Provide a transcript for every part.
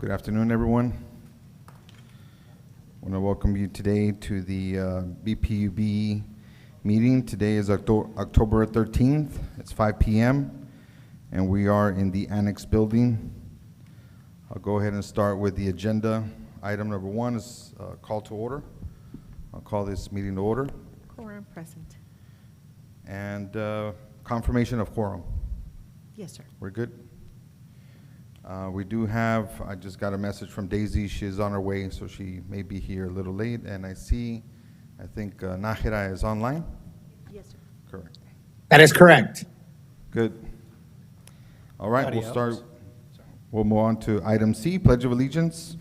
Good afternoon, everyone. I want to welcome you today to the BPUB meeting. Today is October 13th. It's 5 p.m. and we are in the Annex building. I'll go ahead and start with the agenda. Item number one is call to order. I'll call this meeting to order. Quorum present. And confirmation of quorum. Yes, sir. We're good? We do have, I just got a message from Daisy. She is on her way, so she may be here a little late. And I think Nájera is online? Yes, sir. Correct. That is correct. Good. All right, we'll move on to item C, Pledge of Allegiance.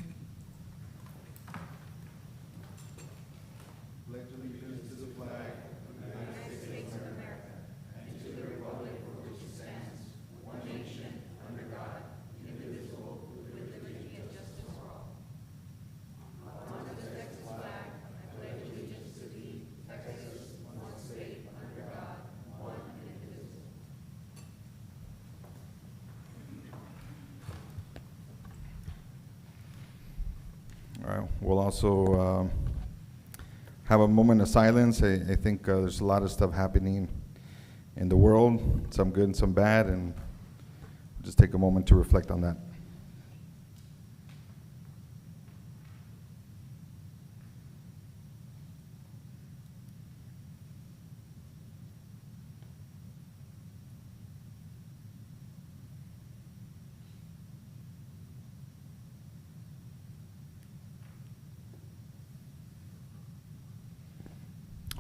All right, we'll also have a moment of silence. I think there's a lot of stuff happening in the world, some good and some bad, and just take a moment to reflect on that.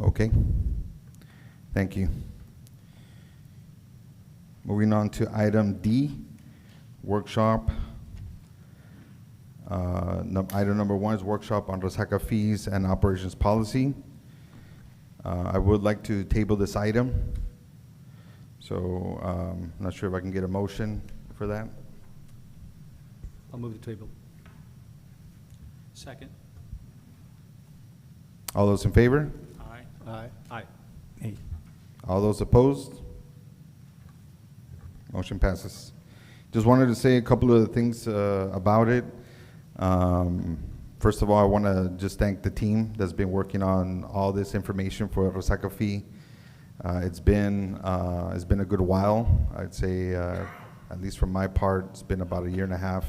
Okay, thank you. Moving on to item D, workshop. Item number one is workshop on Resaca fees and operations policy. I would like to table this item. So I'm not sure if I can get a motion for that. I'll move the table. Second. All those in favor? Aye. Aye. Aye. All those opposed? Motion passes. Just wanted to say a couple of things about it. First of all, I want to just thank the team that's been working on all this information for Resaca fee. It's been a good while. I'd say, at least from my part, it's been about 1.5 years.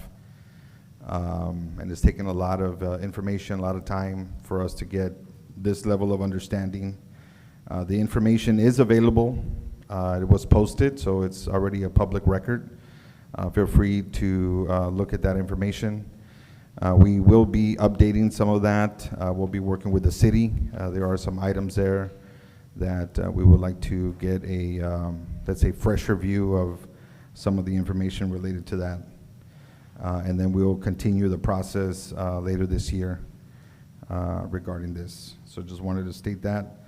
And it's taken a lot of information, a lot of time for us to get this level of understanding. The information is available. It was posted, so it's already a public record. Feel free to look at that information. We will be updating some of that. We'll be working with the city. There are some items there that we would like to get a, let's say, fresher view of some of the information related to that. And then we'll continue the process later this year regarding this. So just wanted to state that.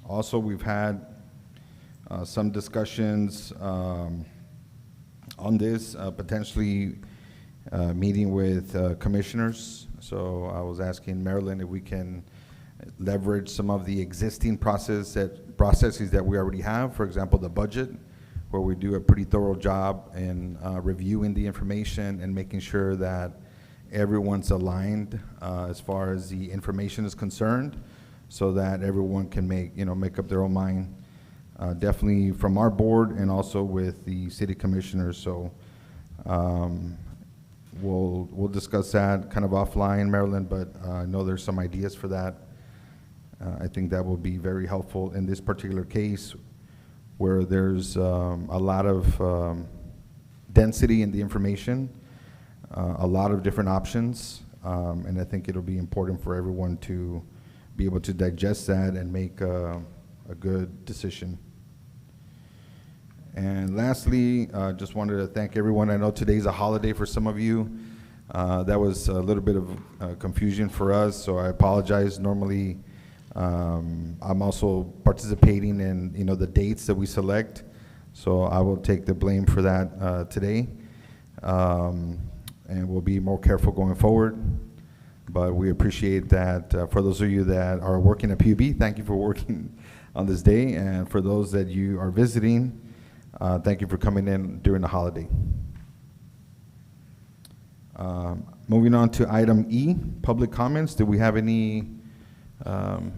Also, we've had some discussions on this, potentially meeting with commissioners. So I was asking Marilyn if we can leverage some of the existing processes that we already have. For example, the budget, where we do a pretty thorough job in reviewing the information and making sure that everyone's aligned as far as the information is concerned, so that everyone can make up their own mind. Definitely from our board and also with the city commissioners. So we'll discuss that kind of offline, Marilyn, but I know there's some ideas for that. I think that will be very helpful in this particular case, where there's a lot of density in the information, a lot of different options, and I think it'll be important for everyone to be able to digest that and make a good decision. And lastly, just wanted to thank everyone. I know today's a holiday for some of you. That was a little bit of confusion for us, so I apologize. Normally, I'm also participating in the dates that we select, so I will take the blame for that today. And we'll be more careful going forward. But we appreciate that. For those of you that are working at PUB, thank you for working on this day. And for those that you are visiting, thank you for coming in during the holiday. Moving on to item E, public comments. Do we have any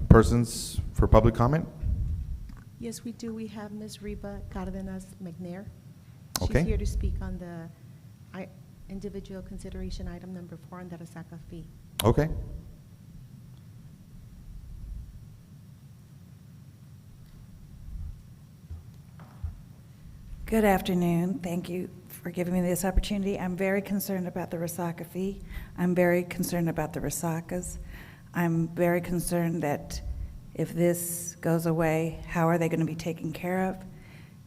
persons for public comment? Yes, we do. We have Ms. Reba Cardenas McNair. Okay. She's here to speak on the individual consideration item number 4 on the Resaca fee. Okay. Good afternoon. Thank you for giving me this opportunity. I'm very concerned about the Resaca fee. I'm very concerned about the Resacas. I'm very concerned that if this goes away, how are they going to be taken care of?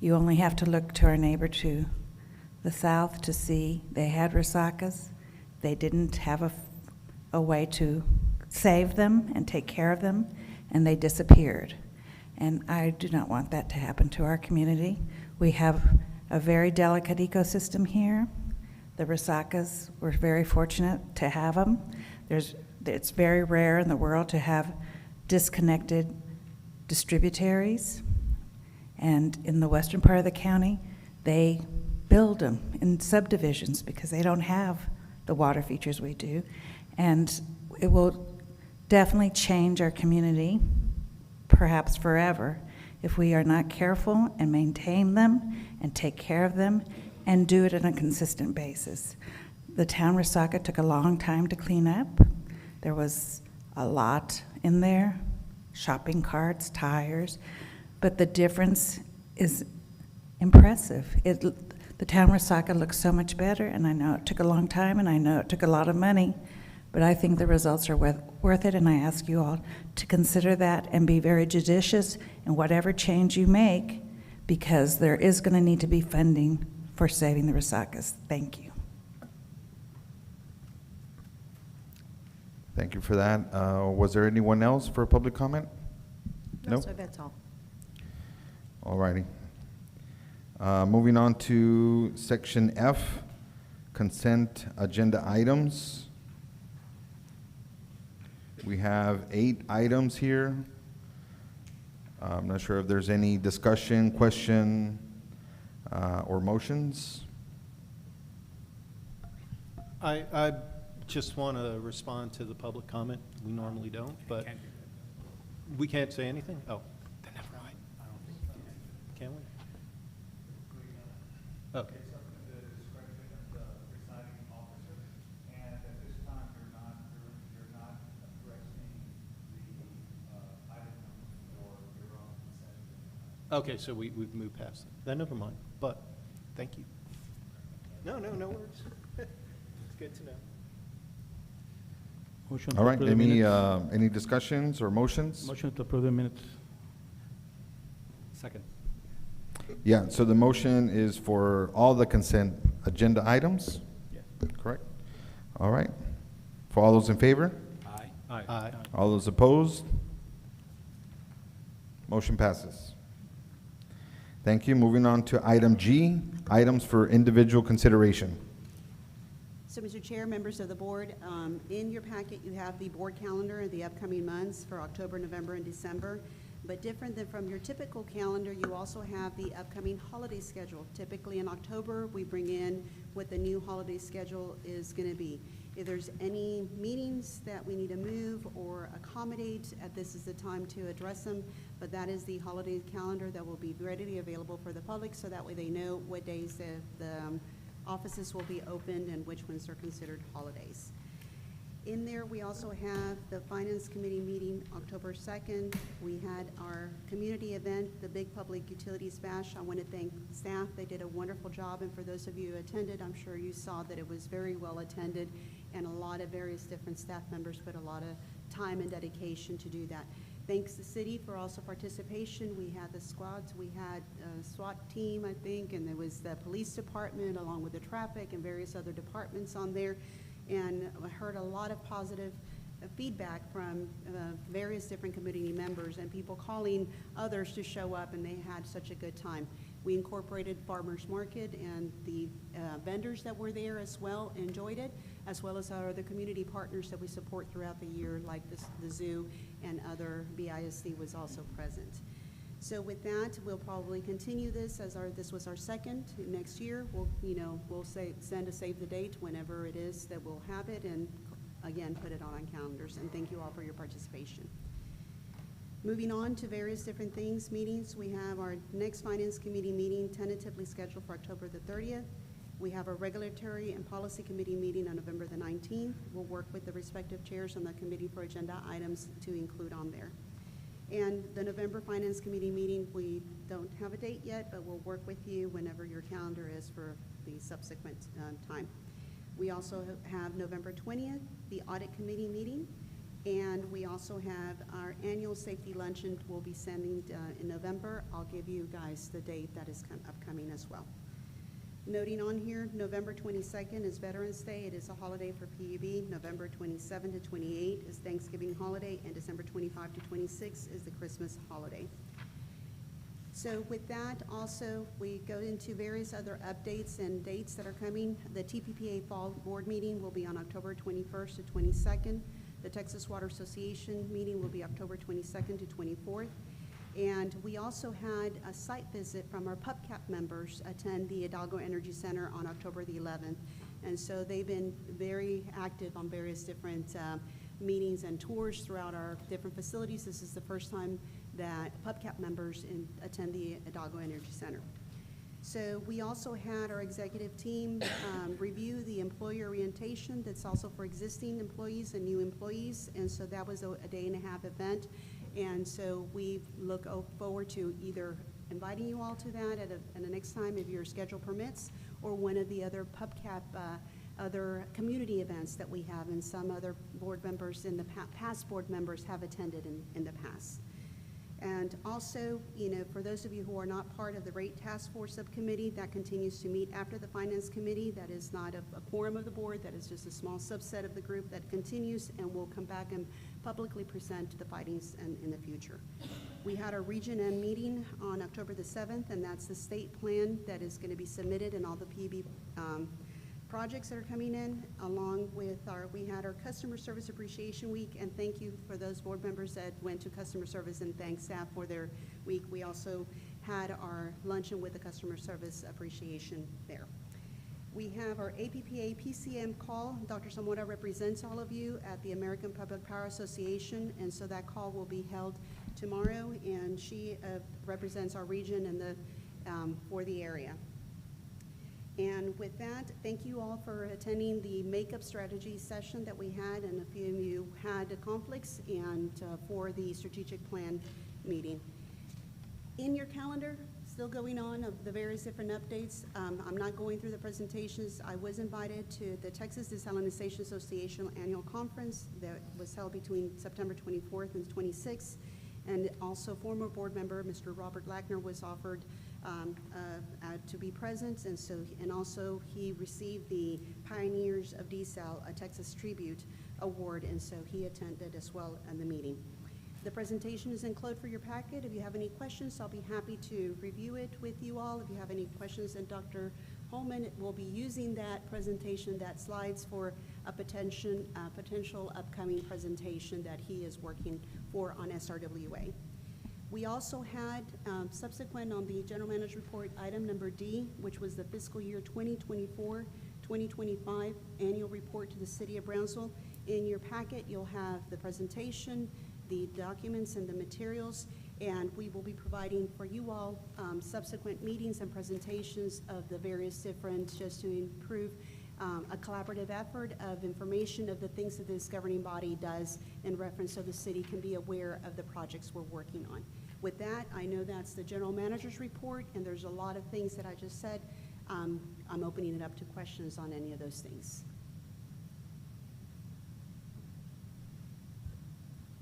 You only have to look to our neighbor to the south to see they had Resacas. They didn't have a way to save them and take care of them, and they disappeared. And I do not want that to happen to our community. We have a very delicate ecosystem here. The Resacas, we're very fortunate to have them. It's very rare in the world to have disconnected distributaries. And in the western part of the county, they build them in subdivisions because they don't have the water features we do. And it will definitely change our community, perhaps forever, if we are not careful and maintain them and take care of them and do it on a consistent basis. The town Resaca took a long time to clean up. There was a lot in there, shopping carts, tires, but the difference is impressive. The town Resaca looks so much better, and I know it took a long time, and I know it took a lot of money, but I think the results are worth it, and I ask you all to consider that and be very judicious in whatever change you make, because there is going to need to be funding for saving the Resacas. Thank you. Thank you for that. Was there anyone else for public comment? No, sir, that's all. All righty. Moving on to section F, consent agenda items. We have 8 items here. I'm not sure if there's any discussion, question, or motions. I just want to respond to the public comment. We normally don't, but we can't say anything? Oh, then never mind. Can we? Okay. It's up to the discretion of the presiding officer, and at this time, you're not addressing the item numbers for your own consent. Okay, so we've moved past it. Then never mind, but thank you. No worries. It's good to know. Motion All to right, approve the minutes. any discussions or motions? Motion to approve the minutes. Second. Yeah, so the motion is for all the consent agenda items, Yes. correct? All right. For all those in favor? Aye. Aye. All those opposed? Motion passes. Thank you. Moving on to item G, items for individual consideration. So, Mr. Chair, members of the board, in your packet, you have the board calendar of the upcoming months for October, November, and December. But different than from your typical calendar, you also have the upcoming holiday schedule. Typically in October, we bring in what the new holiday schedule is going to be. If there's any meetings that we need to move or accommodate, this is the time to address them. But that is the holiday calendar that will be readily available for the public, so that way they know what days the offices will be opened and which ones are considered holidays. In there, we also have the Finance Committee meeting October 2nd. We had our community event, the Big Public Utilities Bash. I want to thank staff. They did a wonderful job, and for those of you who attended, I'm sure you saw that it was very well attended, and a lot of various different staff members put a lot of time and dedication to do that. Thanks to the city for also participation. We had the squads. We had a SWAT team, I think, and there was the police department along with the traffic and various other departments on there. And I heard a lot of positive feedback from various different community members and people calling others to show up, and they had such a good time. We incorporated Farmers Market, and the vendors that were there as well enjoyed it, as well as our other community partners that we support throughout the year, like the zoo and other BISD was also present. So with that, we'll probably continue this as this was our second. Next year, we'll send a save the date whenever it is that we'll have it, and again, put it on calendars. And thank you all for your participation. Moving on to various different meetings, we have our next Finance Committee meeting tentatively scheduled for October the 30th. We have a Regulatory and Policy Committee meeting on November the 19th. We'll work with the respective chairs on the committee for agenda items to include on there. And the November Finance Committee meeting, we don't have a date yet, but we'll work with you whenever your calendar is for the subsequent time. We also have November 20th, the Audit Committee meeting, and we also have our annual safety luncheon we'll be sending in November. I'll give you guys the date that is upcoming as well. Noting on here, November 22nd is Veterans Day. It is a holiday for PUB. November 27 to 28 is Thanksgiving holiday, and December 25 to 26 is the Christmas holiday. So with that, also, we go into various other updates and dates that are coming. The TPPA Fall Board meeting will be on October 21st to 22nd. The Texas Water Association meeting will be October 22nd to 24th. And we also had a site visit from our PubCap members attend the Hidalgo Energy Center on October the 11th. And so they've been very active on various different meetings and tours throughout our different facilities. This is the first time that PubCap members attend the Hidalgo Energy Center. So we also had our executive team review the employee orientation that's also for existing employees and new employees. And so that was a day-and-a-half event. And so we look forward to either inviting you all to that at the next time if your schedule permits, or one of the other PubCap other community events that we have, and some other board members in the past board members have attended in the past. And also, for those of you who are not part of the rate task force subcommittee, that continues to meet after the finance committee. That is not a quorum of the board. That is just a small subset of the group that continues, and we'll come back and publicly present the findings in the future. We had our Region M meeting on October the 7th, and that's the state plan that is going to be submitted and all the PB projects that are coming in, along with we had our Customer Service Appreciation Week, and thank you for those board members that went to customer service, and thanks staff for their week. We also had our luncheon with the Customer Service Appreciation there. We have our APPA PCM call. Dr. Zamora represents all of you at the American Public Power Association, and so that call will be held tomorrow, and she represents our region and for the area. And with that, thank you all for attending the makeup strategy session that we had, and a few of you had conflicts, and for the strategic plan meeting. In your calendar, still going on of the various different updates. I'm not going through the presentations. I was invited to the Texas Desalinization Association annual conference that was held between September 24th and 26th. And also former board member, Mr. Robert Lackner, was offered to be present, and also he received the Pioneers of Desal, a Texas Tribute Award, and so he attended as well in the meeting. The presentation is included for your packet. If you have any questions, I'll be happy to review it with you all. If you have any questions, and Dr. Holman will be using that presentation, that slides, for a potential upcoming presentation that he is working for on SRWA. We also had subsequent on the general manager report, item number D, which was the fiscal year 2024-2025 annual report to the city of Brownsville. In your packet, you'll have the presentation, the documents, and the materials, and we will be providing for you all subsequent meetings and presentations of the various different, just to improve a collaborative effort of information of the things that this governing body does in reference so the city can be aware of the projects we're working on. With that, I know that's the general manager's report, and there's a lot of things that I just said. I'm opening it up to questions on any of those things.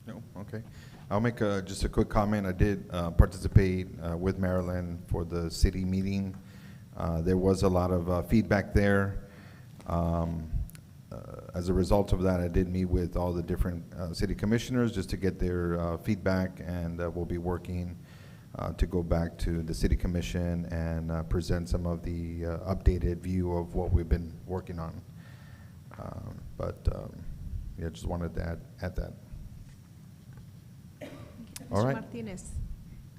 No, okay. I'll make just a quick comment. I did participate with Marilyn for the city meeting. There was a lot of feedback there. As a result of that, I did meet with all the different city commissioners just to get their feedback, and we'll be working to go back to the city commission and present some of the updated view of what we've been working on. Yeah, just wanted to add that. All Mr. right. Martinez,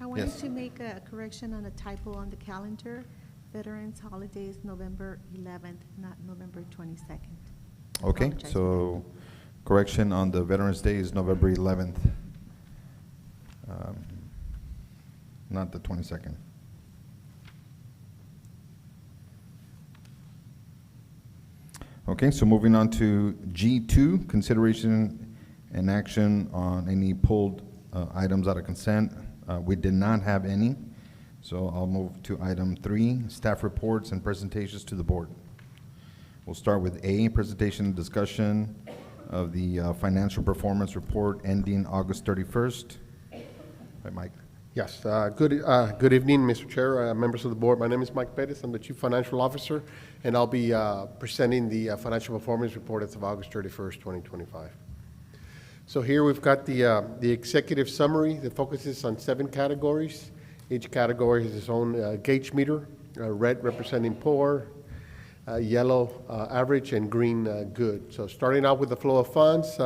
I wanted Yes. to make a correction on a typo on the calendar. Veterans Holidays, November 11th, not November 22nd. Okay, Apologize for so correction on the Veterans Day is November 11th, not the 22nd. Okay, so moving on to G2, consideration and action on any pulled items out of consent. We did not have any, so I'll move to item 3, staff reports and presentations to the board. We'll start with A, presentation and discussion of the financial performance report ending August 31st. Hi, Mike. Yes, good evening, Mr. Chair, members of the board. My name is Mike Perez. I'm the Chief Financial Officer, and I'll be presenting the financial performance report as of August 31st, 2025. So here we've got the executive summary that focuses on 7 categories. Each category has its own gauge meter, red representing poor, yellow average, and green good. So starting out with the flow of funds,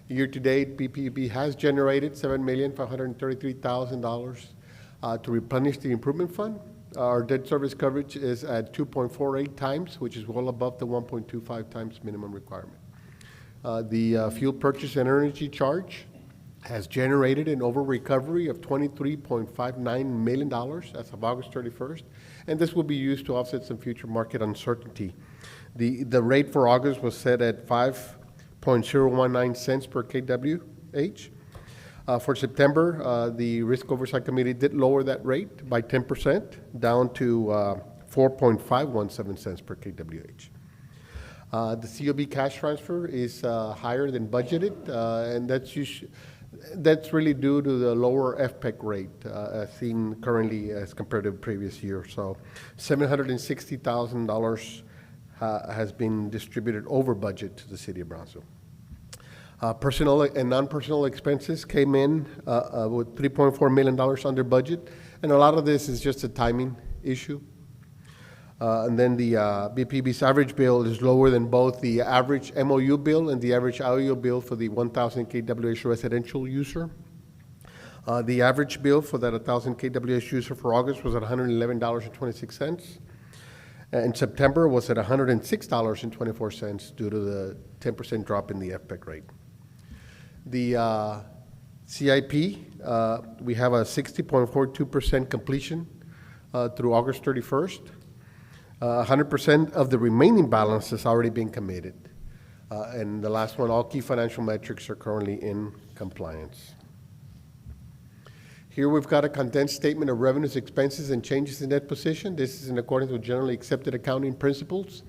year-to-date, BPUB has generated $7,533,000 to replenish the improvement fund. Our debt service coverage is at 2.48 times, which is well above the 1.25 times minimum requirement. The fuel purchase and energy charge has generated an over-recovery of $23.59 million as of August 31st, and this will be used to offset some future market uncertainty. The rate for August was set at 5.019 cents per kWh. For September, the Risk Oversight Committee did lower that rate by 10%, down to 4.517 cents per kWh. The COB cash transfer is higher than budgeted, and that's really due to the lower FPEC rate as seen currently as compared to the previous year. So $760,000 has been distributed over budget to the city of Brownsville. Personnel and non-personnel expenses came in with $3.4 million under budget, and a lot of this is just a timing issue. And then the BPB's average bill is lower than both the average MOU bill and the average IOU bill for the 1,000 kWh residential user. The average bill for that 1,000 kWh user for August was at $111.26. In September was at $106.24 due to the 10% drop in the FPEC rate. The CIP, we have a 60.42% completion through August 31st. 100% of the remaining balance has already been committed. And the last one, all key financial metrics are currently in compliance. Here we've got a condensed statement of revenues, expenses, and changes in net position. This is in accordance with generally accepted accounting principles.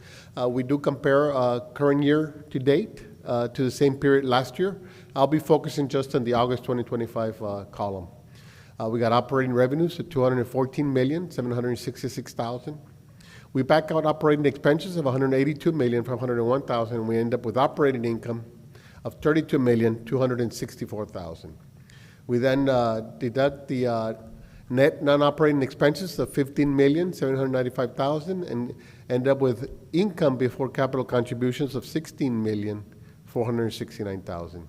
We do compare current year to date to the same period last year. I'll be focusing just on the August 2025 column. We got operating revenues at $214,766,000. We back out operating expenses of $182,501,000, and we end up with operating income of $32,264,000. We then deduct the net non-operating expenses of $15,795,000 and end up with income before capital contributions of $16,469,000.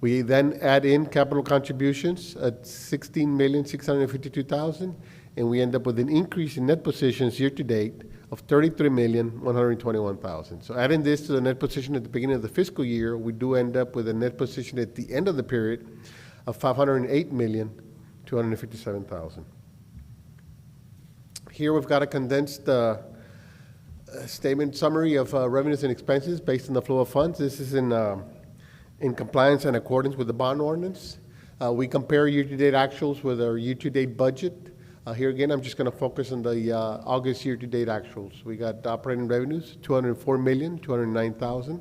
We then add in capital contributions at $16,652,000, and we end up with an increase in net positions year-to-date of $33,121,000. So adding this to the net position at the beginning of the fiscal year, we do end up with a net position at the end of the period of $508,257,000. Here we've got a condensed statement summary of revenues and expenses based on the flow of funds. This is in compliance and accordance with the bond ordinance. We compare year-to-date actuals with our year-to-date budget. Here again, I'm just going to focus on the August year-to-date actuals. We got operating revenues, $204,209,000.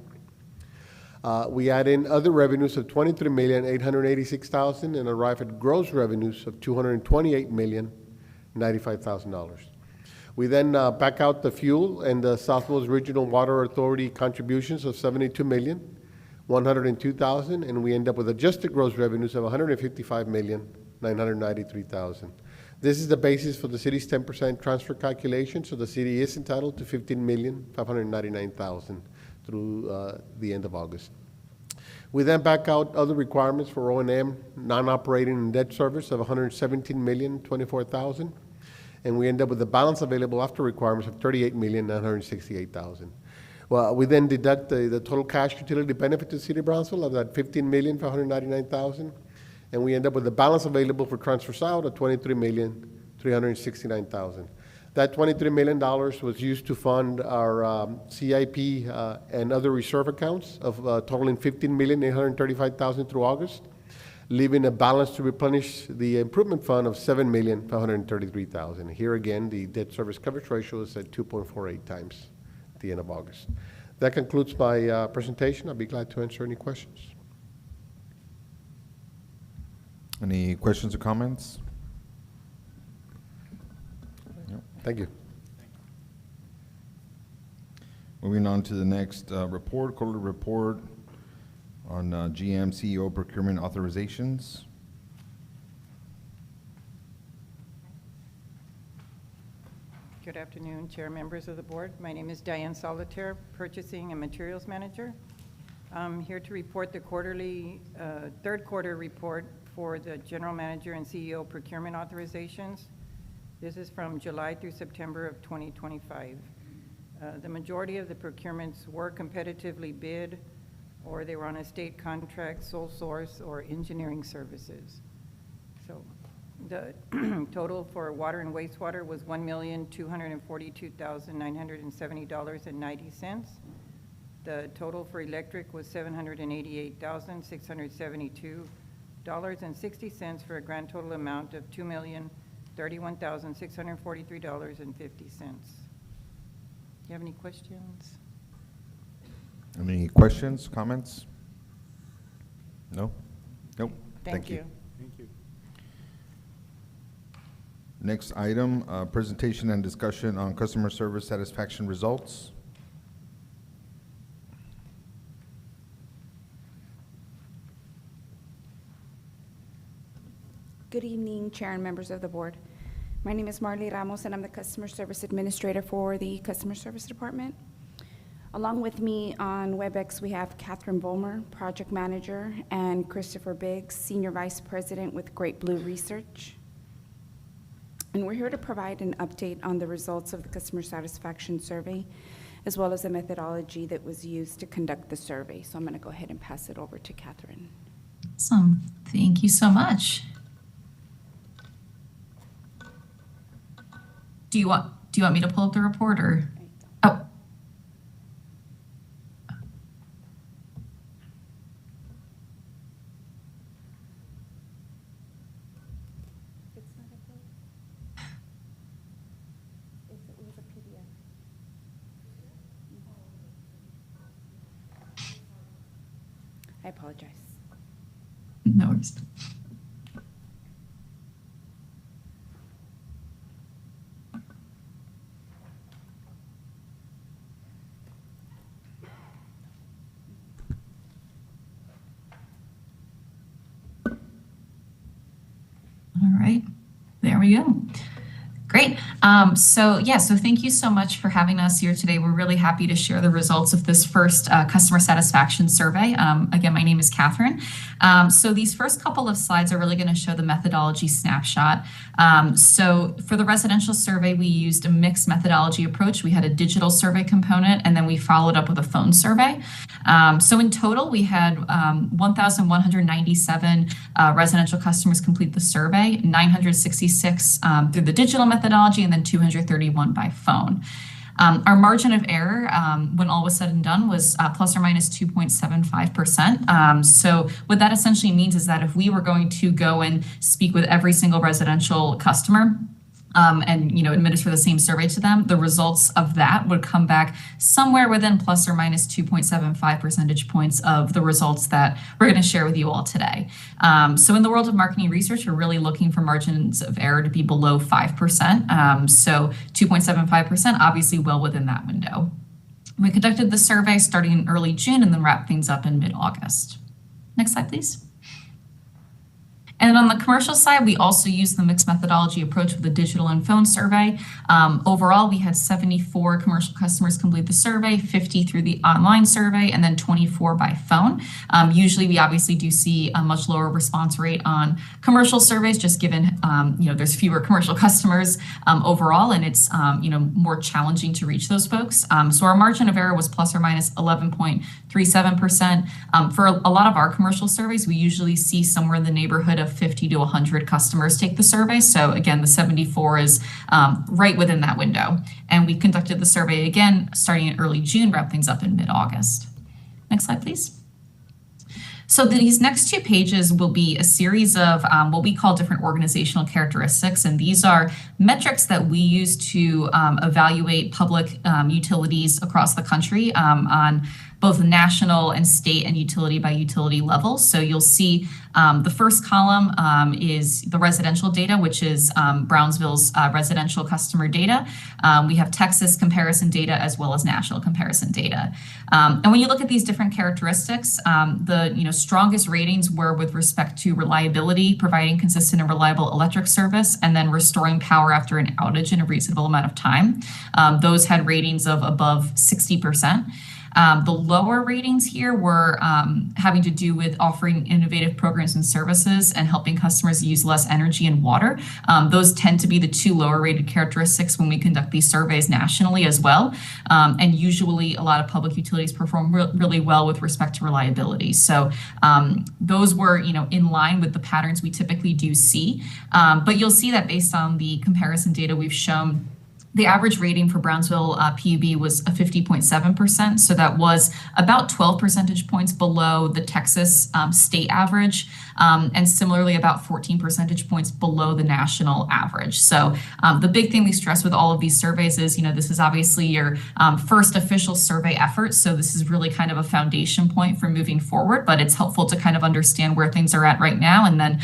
We add in other revenues of $23,886,000 and arrive at gross revenues of $228,095,000. We then back out the fuel and the Southwest Regional Water Authority contributions of $72,102,000, and we end up with adjusted gross revenues of $155,993,000. This is the basis for the city's 10% transfer calculation, so the city is entitled to $15,599,000 through the end of August. We then back out other requirements for O&M, non-operating and debt service of $117,024,000. And we end up with a balance available after requirements of $38,968,000. Well, we then deduct the total cash utility benefit to the City of Brownsville of that $15,599,000. And we end up with a balance available for transfers out of $23,369,000. That $23 million was used to fund our CIP and other reserve accounts of totaling $15,835,000 through August, leaving a balance to replenish the improvement fund of $7,533,000. Here again, the debt service coverage ratio is at 2.48 times at the end of August. That concludes my presentation. I'll be glad to answer any questions. Any questions or comments? Thank you. Moving on to the next report, quarterly report on GM CEO procurement authorizations. Good afternoon, Chair, members of the board. My name is Diane Solitaire, Purchasing and Materials Manager. I'm here to report the quarterly, third quarter report for the General Manager and CEO procurement authorizations. This is from July through September of 2025. The majority of the procurements were competitively bid, or they were on a state contract, sole source, or engineering services. So the total for water and wastewater was $1,242,970.90. The total for electric was $788,672.60 for a grand total amount of $2,031,643.50. Do you have any questions? Any questions, comments? No? Nope. Thank you. Thank you. Next item, presentation and discussion on customer service satisfaction results. Good evening, Chair and members of the board. My name is Marley Ramos, and I'm the Customer Service Administrator for the Customer Service Department. Along with me on WebEx, we have Catherine Vollmer, Project Manager, and Christopher Biggs, Senior Vice President with Great Blue Research. And we're here to provide an update on the results of the Customer Satisfaction Survey, as well as the methodology that was used to conduct the survey. So I'm going to go ahead and pass it over to Catherine. Awesome. Thank you so much. Do you want me to pull up the report, or? Oh. It's not a book. It was a PDF. I apologize. No worries. All right, there we go. Great. So thank you so much for having us here today. We're really happy to share the results of this first customer satisfaction survey. Again, my name is Catherine. So these first couple of slides are really going to show the methodology snapshot. So for the residential survey, we used a mixed methodology approach. We had a digital survey component, and then we followed up with a phone survey. So in total, we had 1,197 residential customers complete the survey, 966 through the digital methodology, and then 231 by phone. Our margin of error, when all was said and done, was plus or minus 2.75%. So what that essentially means is that if we were going to go and speak with every single residential customer, and administer the same survey to them, the results of that would come back somewhere within plus or minus 2.75 percentage points of the results that we're going to share with you all today. So in the world of marketing research, we're really looking for margins of error to be below 5%. So 2.75%, obviously well within that window. We conducted the survey starting in early June and then wrapped things up in mid-August. Next slide, please. And then on the commercial side, we also use the mixed methodology approach with the digital and phone survey. Overall, we had 74 commercial customers complete the survey, 50 through the online survey, and then 24 by phone. Usually, we obviously do see a much lower response rate on commercial surveys, just given there's fewer commercial customers overall, and it's more challenging to reach those folks. So our margin of error was plus or minus 11.37%. For a lot of our commercial surveys, we usually see somewhere in the neighborhood of 50 to 100 customers take the survey. So again, the 74 is right within that window. And we conducted the survey again starting in early June, wrap things up in mid-August. Next slide, please. So these next two pages will be a series of what we call different organizational characteristics, and these are metrics that we use to evaluate public utilities across the country on both national and state and utility by utility level. So you'll see the first column is the residential data, which is Brownsville's residential customer data. We have Texas comparison data as well as national comparison data. And when you look at these different characteristics, the strongest ratings were with respect to reliability, providing consistent and reliable electric service, and then restoring power after an outage in a reasonable amount of time. Those had ratings of above 60%. The lower ratings here were having to do with offering innovative programs and services and helping customers use less energy and water. Those tend to be the two lower rated characteristics when we conduct these surveys nationally as well. And usually a lot of public utilities perform really well with respect to reliability. So those were in line with the patterns we typically do see. But you'll see that based on the comparison data we've shown, the average rating for Brownsville PUB was a 50.7%, so that was about 12 percentage points below the Texas state average, and similarly about 14 percentage points below the national average. So the big thing we stress with all of these surveys is, this is obviously your first official survey effort, so this is really kind of a foundation point for moving forward, but it's helpful to kind of understand where things are at right now, and then,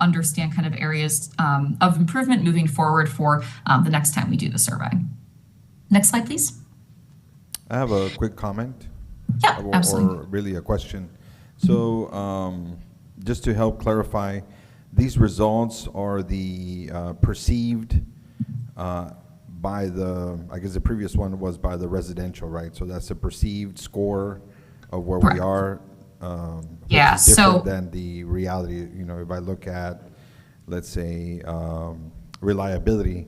understand kind of areas of improvement moving forward for the next time we do the survey. Next slide, please. I have a quick comment. Yeah, absolutely. Or really a question. So just to help clarify, these results are the perceived by the, I guess the previous one was by the residential, right? So that's a perceived score of where we are. Yeah, which is different so than the reality. If I look at, let's say, reliability,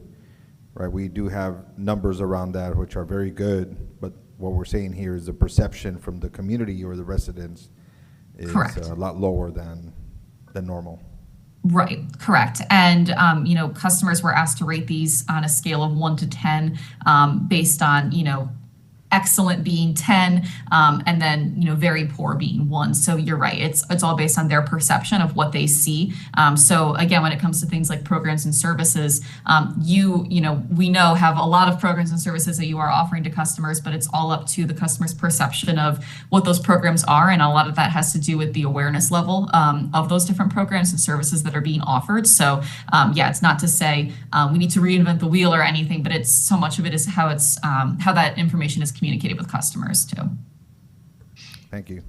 right? We do have numbers around that which are very good, but what we're saying here is the perception from the community or the residents is Correct. A lot lower than normal. Right, correct. And, customers were asked to rate these on a scale of 1 to 10 based on, excellent being 10, and then, very poor being 1. So you're right. It's all based on their perception of what they see. So again, when it comes to things like programs and services, we know have a lot of programs and services that you are offering to customers, but it's all up to the customer's perception of what those programs are. And a lot of that has to do with the awareness level of those different programs and services that are being offered. So it's not to say we need to reinvent the wheel or anything, but it's so much of it is how that information is communicated with customers too. Thank you.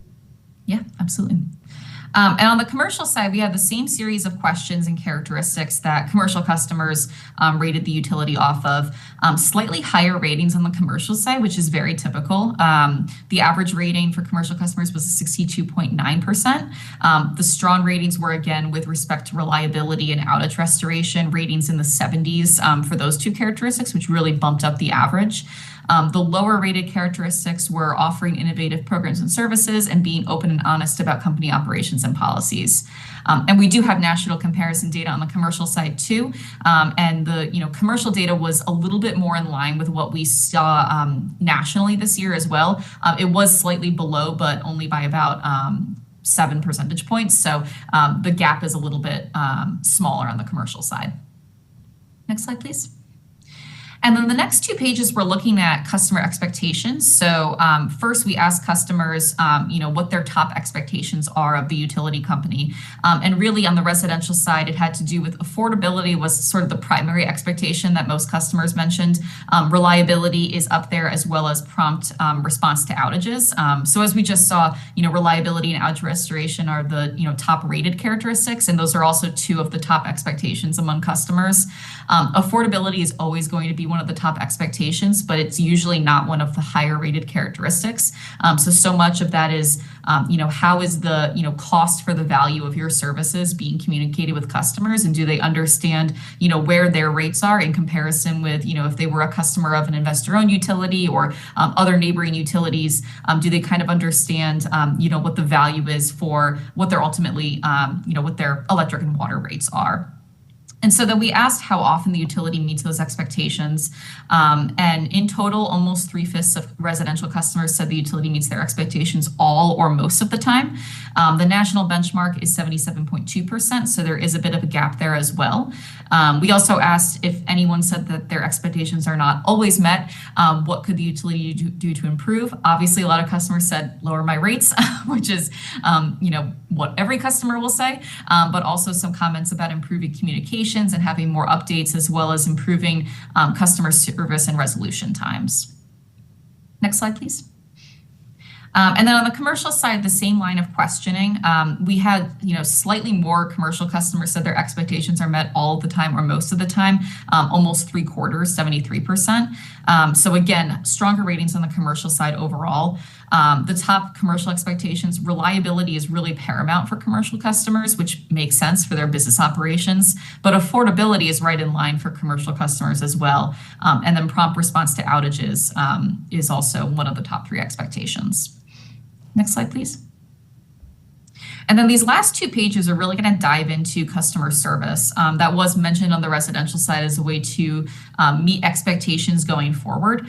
Yeah, absolutely. And on the commercial side, we have the same series of questions and characteristics that commercial customers rated the utility off of. Slightly higher ratings on the commercial side, which is very typical. The average rating for commercial customers was 62.9%. The strong ratings were, again, with respect to reliability and outage restoration, ratings in the 70s for those two characteristics, which really bumped up the average. The lower rated characteristics were offering innovative programs and services and being open and honest about company operations and policies. And we do have national comparison data on the commercial side too. And the commercial data was a little bit more in line with what we saw nationally this year as well. It was slightly below, but only by about 7 percentage points. So the gap is a little bit smaller on the commercial side. Next slide, please. And then the next 2 pages, we're looking at customer expectations. So first, we ask customers, what their top expectations are of the utility company. And really, on the residential side, it had to do with affordability was sort of the primary expectation that most customers mentioned. Reliability is up there, as well as prompt response to outages. So as we just saw, reliability and outage restoration are the top rated characteristics, and those are also 2 of the top expectations among customers. Affordability is always going to be one of the top expectations, but it's usually not one of the higher rated characteristics. So much of that is, how is the, cost for the value of your services being communicated with customers, and do they understand, where their rates are in comparison with, if they were a customer of an investor-owned utility or other neighboring utilities, do they kind of understand, what the value is for what they're ultimately, what their electric and water rates are. And so then we asked how often the utility meets those expectations. And in total, almost 3/5 of residential customers said the utility meets their expectations all or most of the time. The national benchmark is 77.2%, so there is a bit of a gap there as well. We also asked if anyone said that their expectations are not always met, what could the utility do to improve? Obviously, a lot of customers said lower my rates, which is, what every customer will say, but also some comments about improving communication and having more updates, as well as improving customer service and resolution times. Next slide, please. And then on the commercial side, the same line of questioning. We had, slightly more commercial customers said their expectations are met all the time or most of the time, almost 3/4, 73%. So again, stronger ratings on the commercial side overall. The top commercial expectations, reliability is really paramount for commercial customers, which makes sense for their business operations, but affordability is right in line for commercial customers as well. And then prompt response to outages is also one of the top 3 expectations. Next slide, please. And then these last 2 pages are really going to dive into customer service. That was mentioned on the residential side as a way to meet expectations going forward.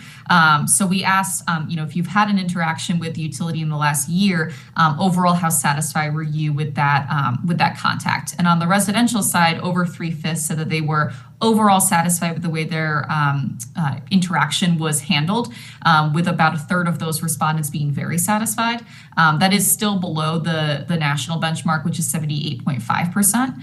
So we asked, if you've had an interaction with the utility in the last year, overall, how satisfied were you with that contact? And on the residential side, over 3/5 said that they were overall satisfied with the way their interaction was handled, with about 1/3 of those respondents being very satisfied. That is still below the national benchmark, which is 78.5%.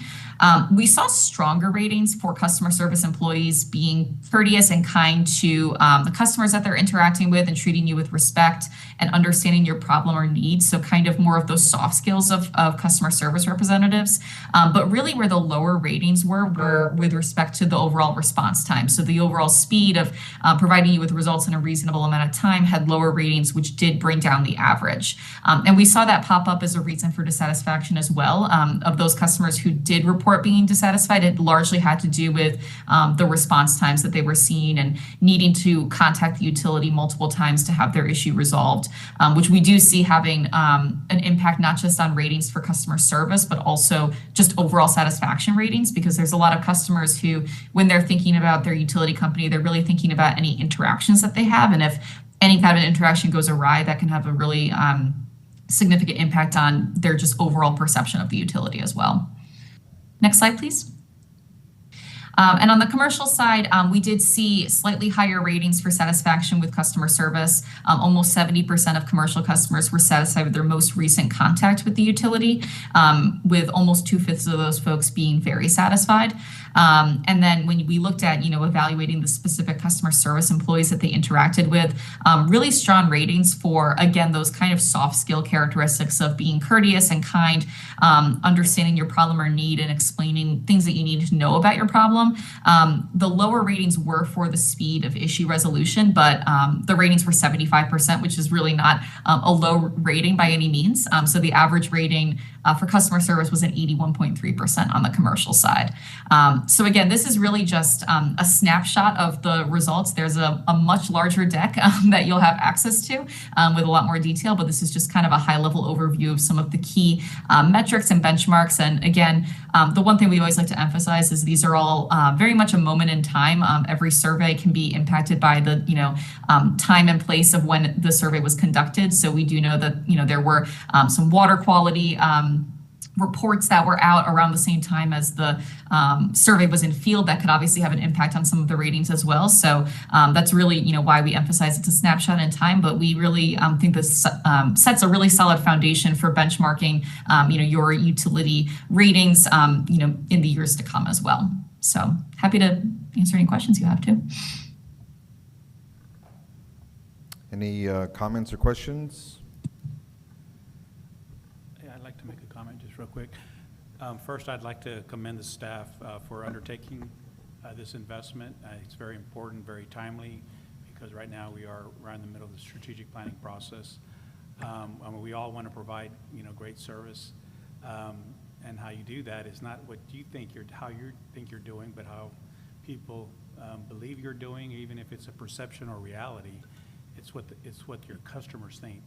We saw stronger ratings for customer service employees being courteous and kind to the customers that they're interacting with and treating you with respect and understanding your problem or need. So kind of more of those soft skills of customer service representatives. But really where the lower ratings were with respect to the overall response time. So the overall speed of providing you with results in a reasonable amount of time had lower ratings, which did bring down the average. And we saw that pop up as a reason for dissatisfaction as well. Of those customers who did report being dissatisfied, it largely had to do with the response times that they were seeing and needing to contact the utility multiple times to have their issue resolved, which we do see having an impact not just on ratings for customer service, but also just overall satisfaction ratings, because there's a lot of customers who, when they're thinking about their utility company, they're really thinking about any interactions that they have. And if any kind of an interaction goes awry, that can have a really significant impact on their just overall perception of the utility as well. Next slide, please. And on the commercial side, we did see slightly higher ratings for satisfaction with customer service. Almost 70% of commercial customers were satisfied with their most recent contact with the utility, with almost 2/5 of those folks being very satisfied. And then when we looked at, evaluating the specific customer service employees that they interacted with, really strong ratings for, again, those kind of soft skill characteristics of being courteous and kind, understanding your problem or need and explaining things that you need to know about your problem. The lower ratings were for the speed of issue resolution, but the ratings were 75%, which is really not a low rating by any means. So the average rating for customer service was at 81.3% on the commercial side. So again, this is really just a snapshot of the results. There's a much larger deck that you'll have access to with a lot more detail, but this is just kind of a high-level overview of some of the key metrics and benchmarks. And again, the one thing we always like to emphasize is these are all very much a moment in time. Every survey can be impacted by the time and place of when the survey was conducted. So we do know that there were some water quality reports that were out around the same time as the survey was in field that could obviously have an impact on some of the ratings as well. So that's really, why we emphasize it's a snapshot in time, but we really think this sets a really solid foundation for benchmarking, your utility ratings, in the years to come as well. So happy to answer any questions you have too. Any comments or questions? Yeah, I'd like to make a comment just real quick. First, I'd like to commend the staff for undertaking this investment. It's very important, very timely, because right now we are right in the middle of the strategic planning process. We all want to provide, great service, and how you do that is not what you think you're doing, but how people believe you're doing, even if it's a perception or reality. It's what your customers think.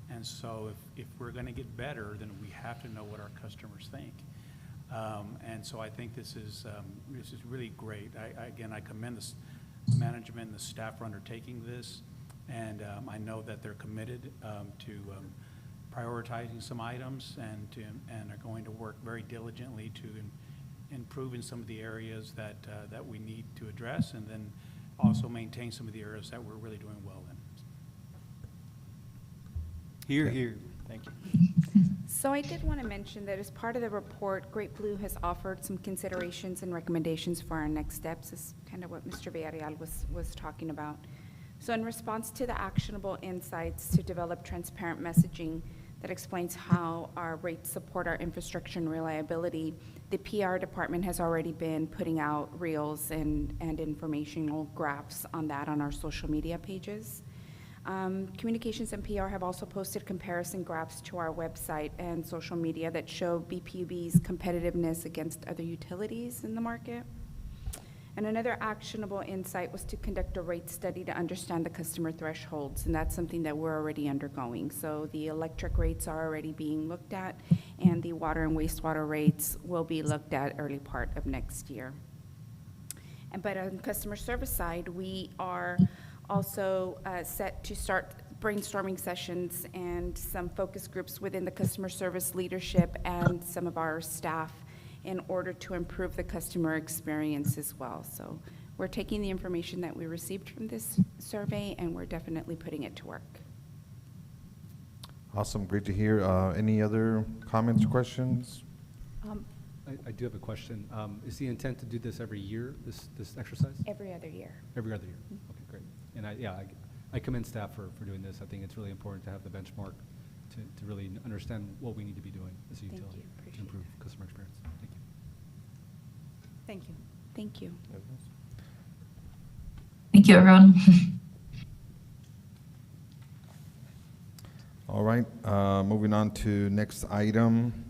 And so if we're going to get better, then we have to know what our customers think. And so I think this is really great. I commend the management and the staff for undertaking this. And I know that they're committed to prioritizing some items and are going to work very diligently to improve in some of the areas that we need to address, and then also maintain some of the areas that we're really doing well in. Here, here. Thank you. So I did want to mention that as part of the report, Great Blue has offered some considerations and recommendations for our next steps. Is kind of what Mr. Villarreal was talking about. So in response to the actionable insights to develop transparent messaging that explains how our rates support our infrastructure and reliability, the PR department has already been putting out reels and informational graphs on that on our social media pages. Communications and PR have also posted comparison graphs to our website and social media that show BPUB's competitiveness against other utilities in the market. And another actionable insight was to conduct a rate study to understand the customer thresholds, and that's something that we're already undergoing. So the electric rates are already being looked at, and the water and wastewater rates will be looked at early part of next year. But on the customer service side, we are also set to start brainstorming sessions and some focus groups within the customer service leadership and some of our staff in order to improve the customer experience as well. So we're taking the information that we received from this survey and we're definitely putting it to work. Awesome, great to hear. Any other comments or questions? I do have a question. Is the intent to do this every year, this exercise? Every other year. Every other year? Okay, great. And I commend staff for doing this. I think it's really important to have the benchmark to really understand what we need to be doing as a utility to improve customer experience. Thank you. Thank you. Thank you. Thank you, everyone. All right, moving on to next item.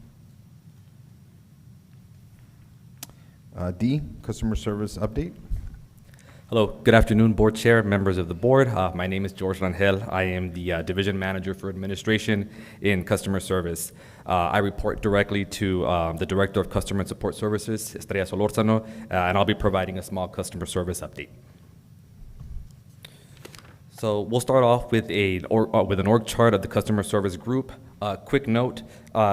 D, customer service update. Hello, good afternoon, Board Chair, members of the board. My name is George Rangel. I am the Division Manager for Administration in Customer Service. I report directly to the Director of Customer and Support Services, Estrella Solórzano, and I'll be providing a small customer service update. So we'll start off with an org chart of the customer service group. Quick note,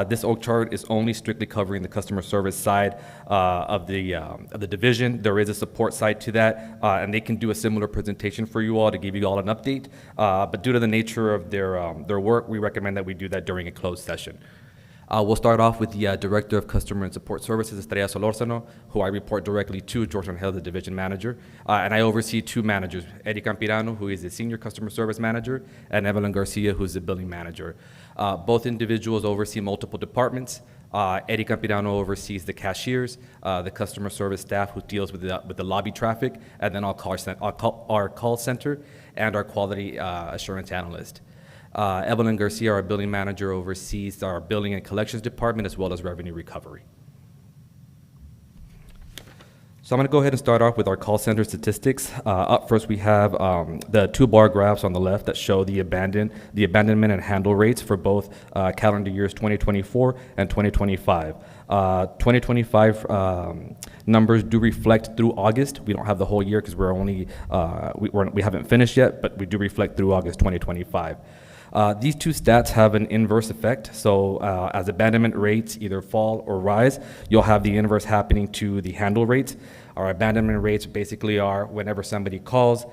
this org chart is only strictly covering the customer service side of the division. There is a support side to that, and they can do a similar presentation for you all to give you all an update. But due to the nature of their work, we recommend that we do that during a closed session. We'll start off with the Director of Customer and Support Services, Estrella Solórzano, who I report directly to, George Rangel, the Division Manager. And I oversee two managers, Eddie Campirano, who is the Senior Customer Service Manager, and Evelyn Garcia, who's the Billing Manager. Both individuals oversee multiple departments. Eddie Campirano oversees the cashiers, the customer service staff who deals with the lobby traffic, and then our call center, and our quality assurance analyst. Evelyn Garcia, our billing manager, oversees our billing and collections department as well as revenue recovery. So I'm going to go ahead and start off with our call center statistics. Up first, we have the two bar graphs on the left that show the abandonment and handle rates for both calendar years 2024 and 2025. 2025 numbers do reflect through August. We don't have the whole year because we're only we haven't finished yet, but we do reflect through August 2025. These two stats have an inverse effect. So as abandonment rates either fall or rise, you'll have the inverse happening to the handle rates. Our abandonment rates basically are whenever somebody calls,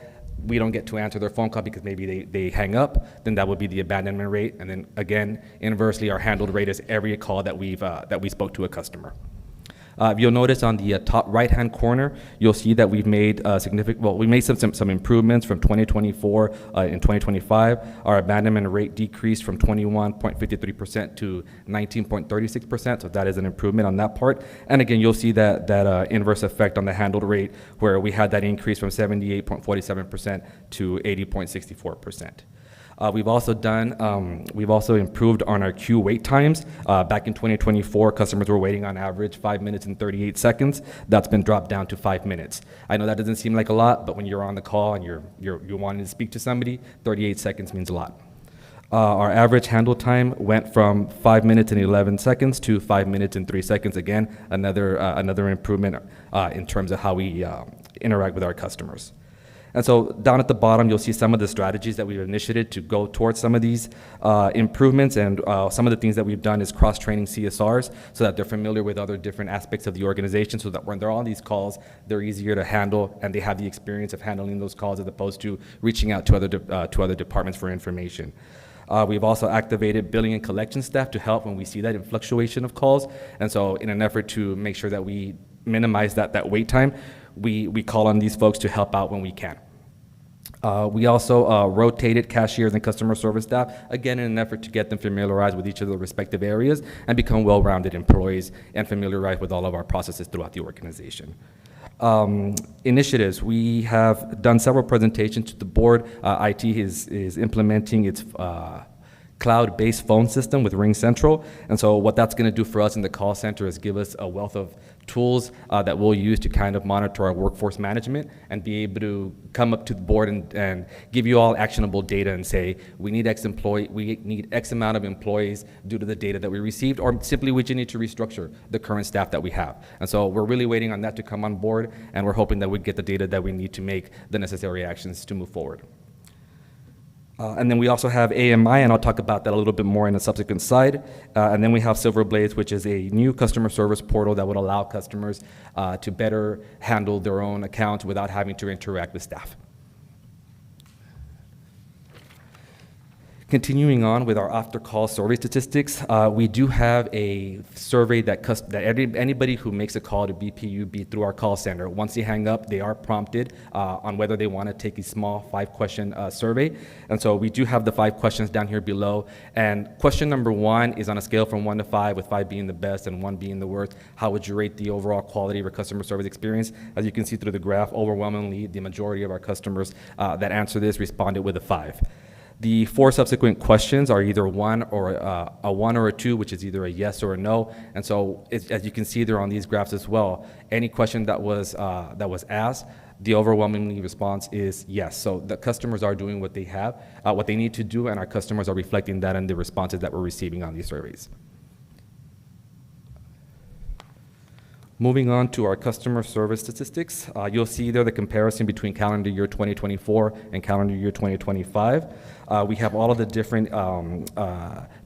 we don't get to answer their phone call because maybe they hang up, then that would be the abandonment rate. And then again, inversely, our handled rate is every call that we spoke to a customer. You'll notice on the top right-hand corner, you'll see that we've made we made some improvements from 2024 in 2025. Our abandonment rate decreased from 21.53% to 19.36%, so that is an improvement on that part. And again, you'll see that inverse effect on the handled rate, where we had that increase from 78.47% to 80.64%. We've also improved on our queue wait times. Back in 2024, customers were waiting on average 5 minutes and 38 seconds. That's been dropped down to 5 minutes. I know that doesn't seem like a lot, but when you're on the call and you're wanting to speak to somebody, 38 seconds means a lot. Our average handle time went from 5 minutes and 11 seconds to 5 minutes and 3 seconds. Again, another improvement in terms of how we interact with our customers. And so down at the bottom, you'll see some of the strategies that we've initiated to go towards some of these improvements. And some of the things that we've done is cross-training CSRs so that they're familiar with other different aspects of the organization, so that when they're on these calls, they're easier to handle and they have the experience of handling those calls as opposed to reaching out to other departments for information. We've also activated billing and collection staff to help when we see that in fluctuation of calls. And so in an effort to make sure that we minimize that wait time, we call on these folks to help out when we can. We also rotated cashiers and customer service staff, again in an effort to get them familiarized with each of the respective areas and become well-rounded employees and familiarized with all of our processes throughout the organization. Initiatives, we have done several presentations to the board. IT is implementing its cloud-based phone system with RingCentral. And so what that's going to do for us in the call center is give us a wealth of tools that we'll use to kind of monitor our workforce management and be able to come up to the board and give you all actionable data and say, we need X amount of employees due to the data that we received, or simply we just need to restructure the current staff that we have. And so we're really waiting on that to come on board, and we're hoping that we get the data that we need to make the necessary actions to move forward. And then we also have AMI, and I'll talk about that a little bit more in a subsequent slide. And then we have Silverblades, which is a new customer service portal that would allow customers to better handle their own accounts without having to interact with staff. Continuing on with our after-call survey statistics, we do have a survey that anybody who makes a call to BPUB through our call center, once they hang up, they are prompted on whether they want to take a small 5-question survey. And so we do have the 5 questions down here below. And question number 1 is on a scale from 1 to 5, with 5 being the best and 1 being the worst. How would you rate the overall quality of your customer service experience? As you can see through the graph, overwhelmingly, the majority of our customers that answer this responded with a 5. The 4 subsequent questions are either a 1 or a 2, which is either a yes or a no. And so, as you can see there on these graphs as well, any question that was asked, the overwhelming response is yes. So the customers are doing what they need to do, and our customers are reflecting that in the responses that we're receiving on these surveys. Moving on to our customer service statistics, you'll see there the comparison between calendar year 2024 and calendar year 2025. We have all of the different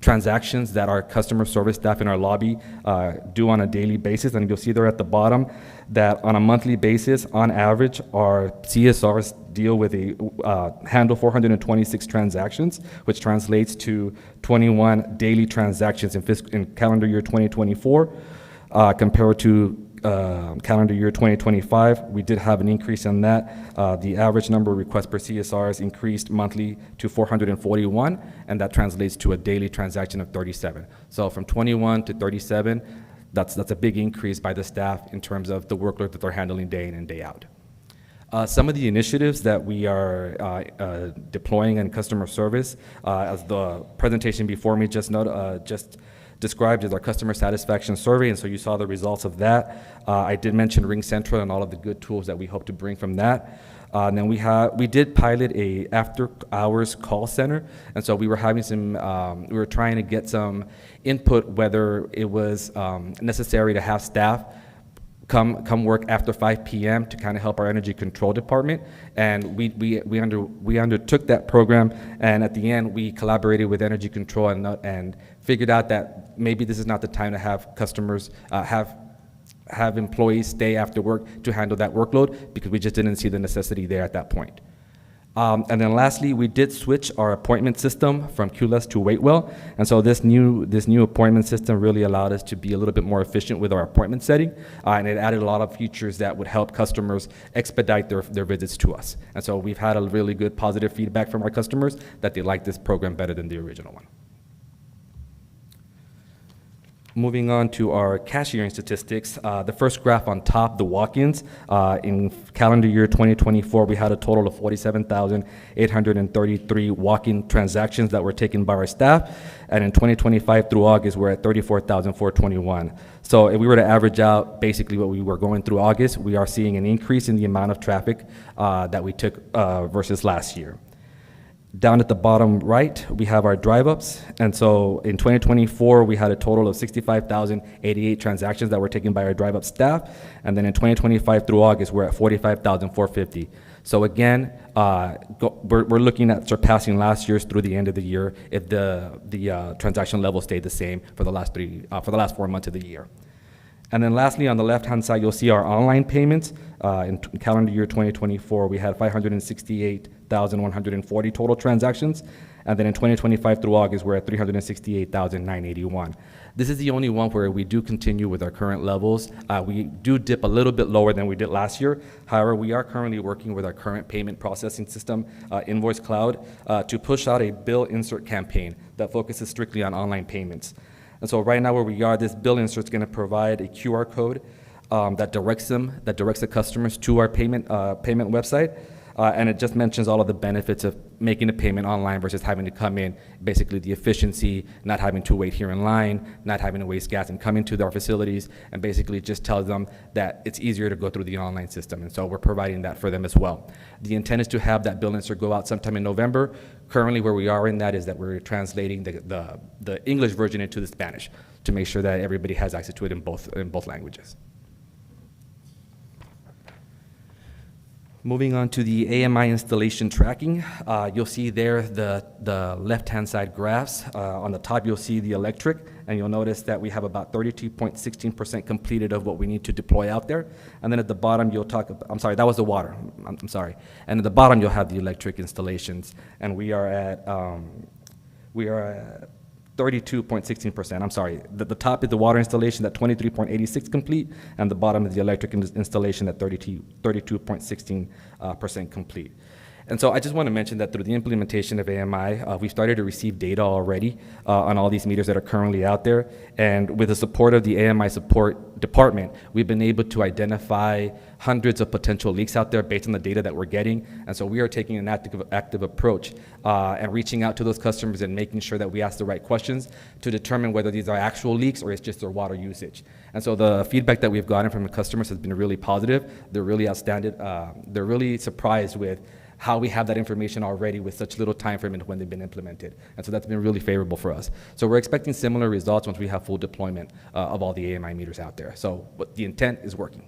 transactions that our customer service staff in our lobby do on a daily basis, and you'll see there at the bottom that on a monthly basis, on average, our CSRs deal with handle 426 transactions, which translates to 21 daily transactions in calendar year 2024. Compared to calendar year 2025, we did have an increase in that. The average number of requests per CSRs increased monthly to 441, and that translates to a daily transaction of 37. So from 21 to 37, that's a big increase by the staff in terms of the workload that they're handling day in and day out. Some of the initiatives that we are deploying in customer service, as the presentation before me just described, as our customer satisfaction survey, and so you saw the results of that. I did mention RingCentral and all of the good tools that we hope to bring from that. And then we did pilot a after-hours call center, and so we were having we were trying to get some input whether it was necessary to have staff come work after 5 p.m. to kind of help our energy control department. And we undertook that program, and at the end, we collaborated with energy control and figured out that maybe this is not the time to have customers, have employees stay after work to handle that workload, because we just didn't see the necessity there at that point. And then lastly, we did switch our appointment system from QLES to Waitwell. And so this new appointment system really allowed us to be a little bit more efficient with our appointment setting. And it added a lot of features that would help customers expedite their visits to us. And so we've had a really good positive feedback from our customers that they like this program better than the original one. Moving on to our cashiering statistics, the first graph on top, the walk-ins, in calendar year 2024, we had a total of 47,833 walk-in transactions that were taken by our staff, and in 2025 through August, we're at 34,421. So if we were to average out basically what we were going through August, we are seeing an increase in the amount of traffic that we took versus last year. Down at the bottom right, we have our drive-ups. And so in 2024, we had a total of 65,088 transactions that were taken by our drive-up staff. And then in 2025 through August, we're at 45,450. So again, we're looking at surpassing last year's through the end of the year if the transaction level stayed the same for the last 4 months of the year. And then lastly, on the left-hand side, you'll see our online payments. In calendar year 2024, we had 568,140 total transactions. And then in 2025 through August, we're at 368,981. This is the only one where we do continue with our current levels. We do dip a little bit lower than we did last year. However, we are currently working with our current payment processing system, Invoice Cloud, to push out a bill insert campaign that focuses strictly on online payments. And so right now where we are, this bill insert is going to provide a QR code that directs the customers to our payment website. And it just mentions all of the benefits of making a payment online versus having to come in, basically the efficiency, not having to wait here in line, not having to waste gas and come into our facilities, and basically just tells them that it's easier to go through the online system. And so we're providing that for them as well. The intent is to have that bill insert go out sometime in November. Currently where we are in that is that we're translating the English version into the Spanish to make sure that everybody has access to it in both languages. Moving on to the AMI installation tracking, you'll see there the left-hand side graphs. On the top, you'll see the electric, and you'll notice that we have about 32.16% completed of what we need to deploy out there. And then at the bottom, I'm sorry, that was the water. I'm sorry. And at the bottom, you'll have the electric installations, and we are at 32.16%. I'm sorry. The top is the water installation at 23.86 complete, and the bottom is the electric installation at 32.16% complete. And so I just want to mention that through the implementation of AMI, we've started to receive data already on all these meters that are currently out there. And with the support of the AMI support department, we've been able to identify hundreds of potential leaks out there based on the data that we're getting. And so we are taking an active approach and reaching out to those customers and making sure that we ask the right questions to determine whether these are actual leaks or it's just their water usage. And so the feedback that we've gotten from the customers has been really positive. They're really outstanding. They're really surprised with how we have that information already with such little time frame when they've been implemented. And so that's been really favorable for us. So we're expecting similar results once we have full deployment of all the AMI meters out there. So but the intent is working.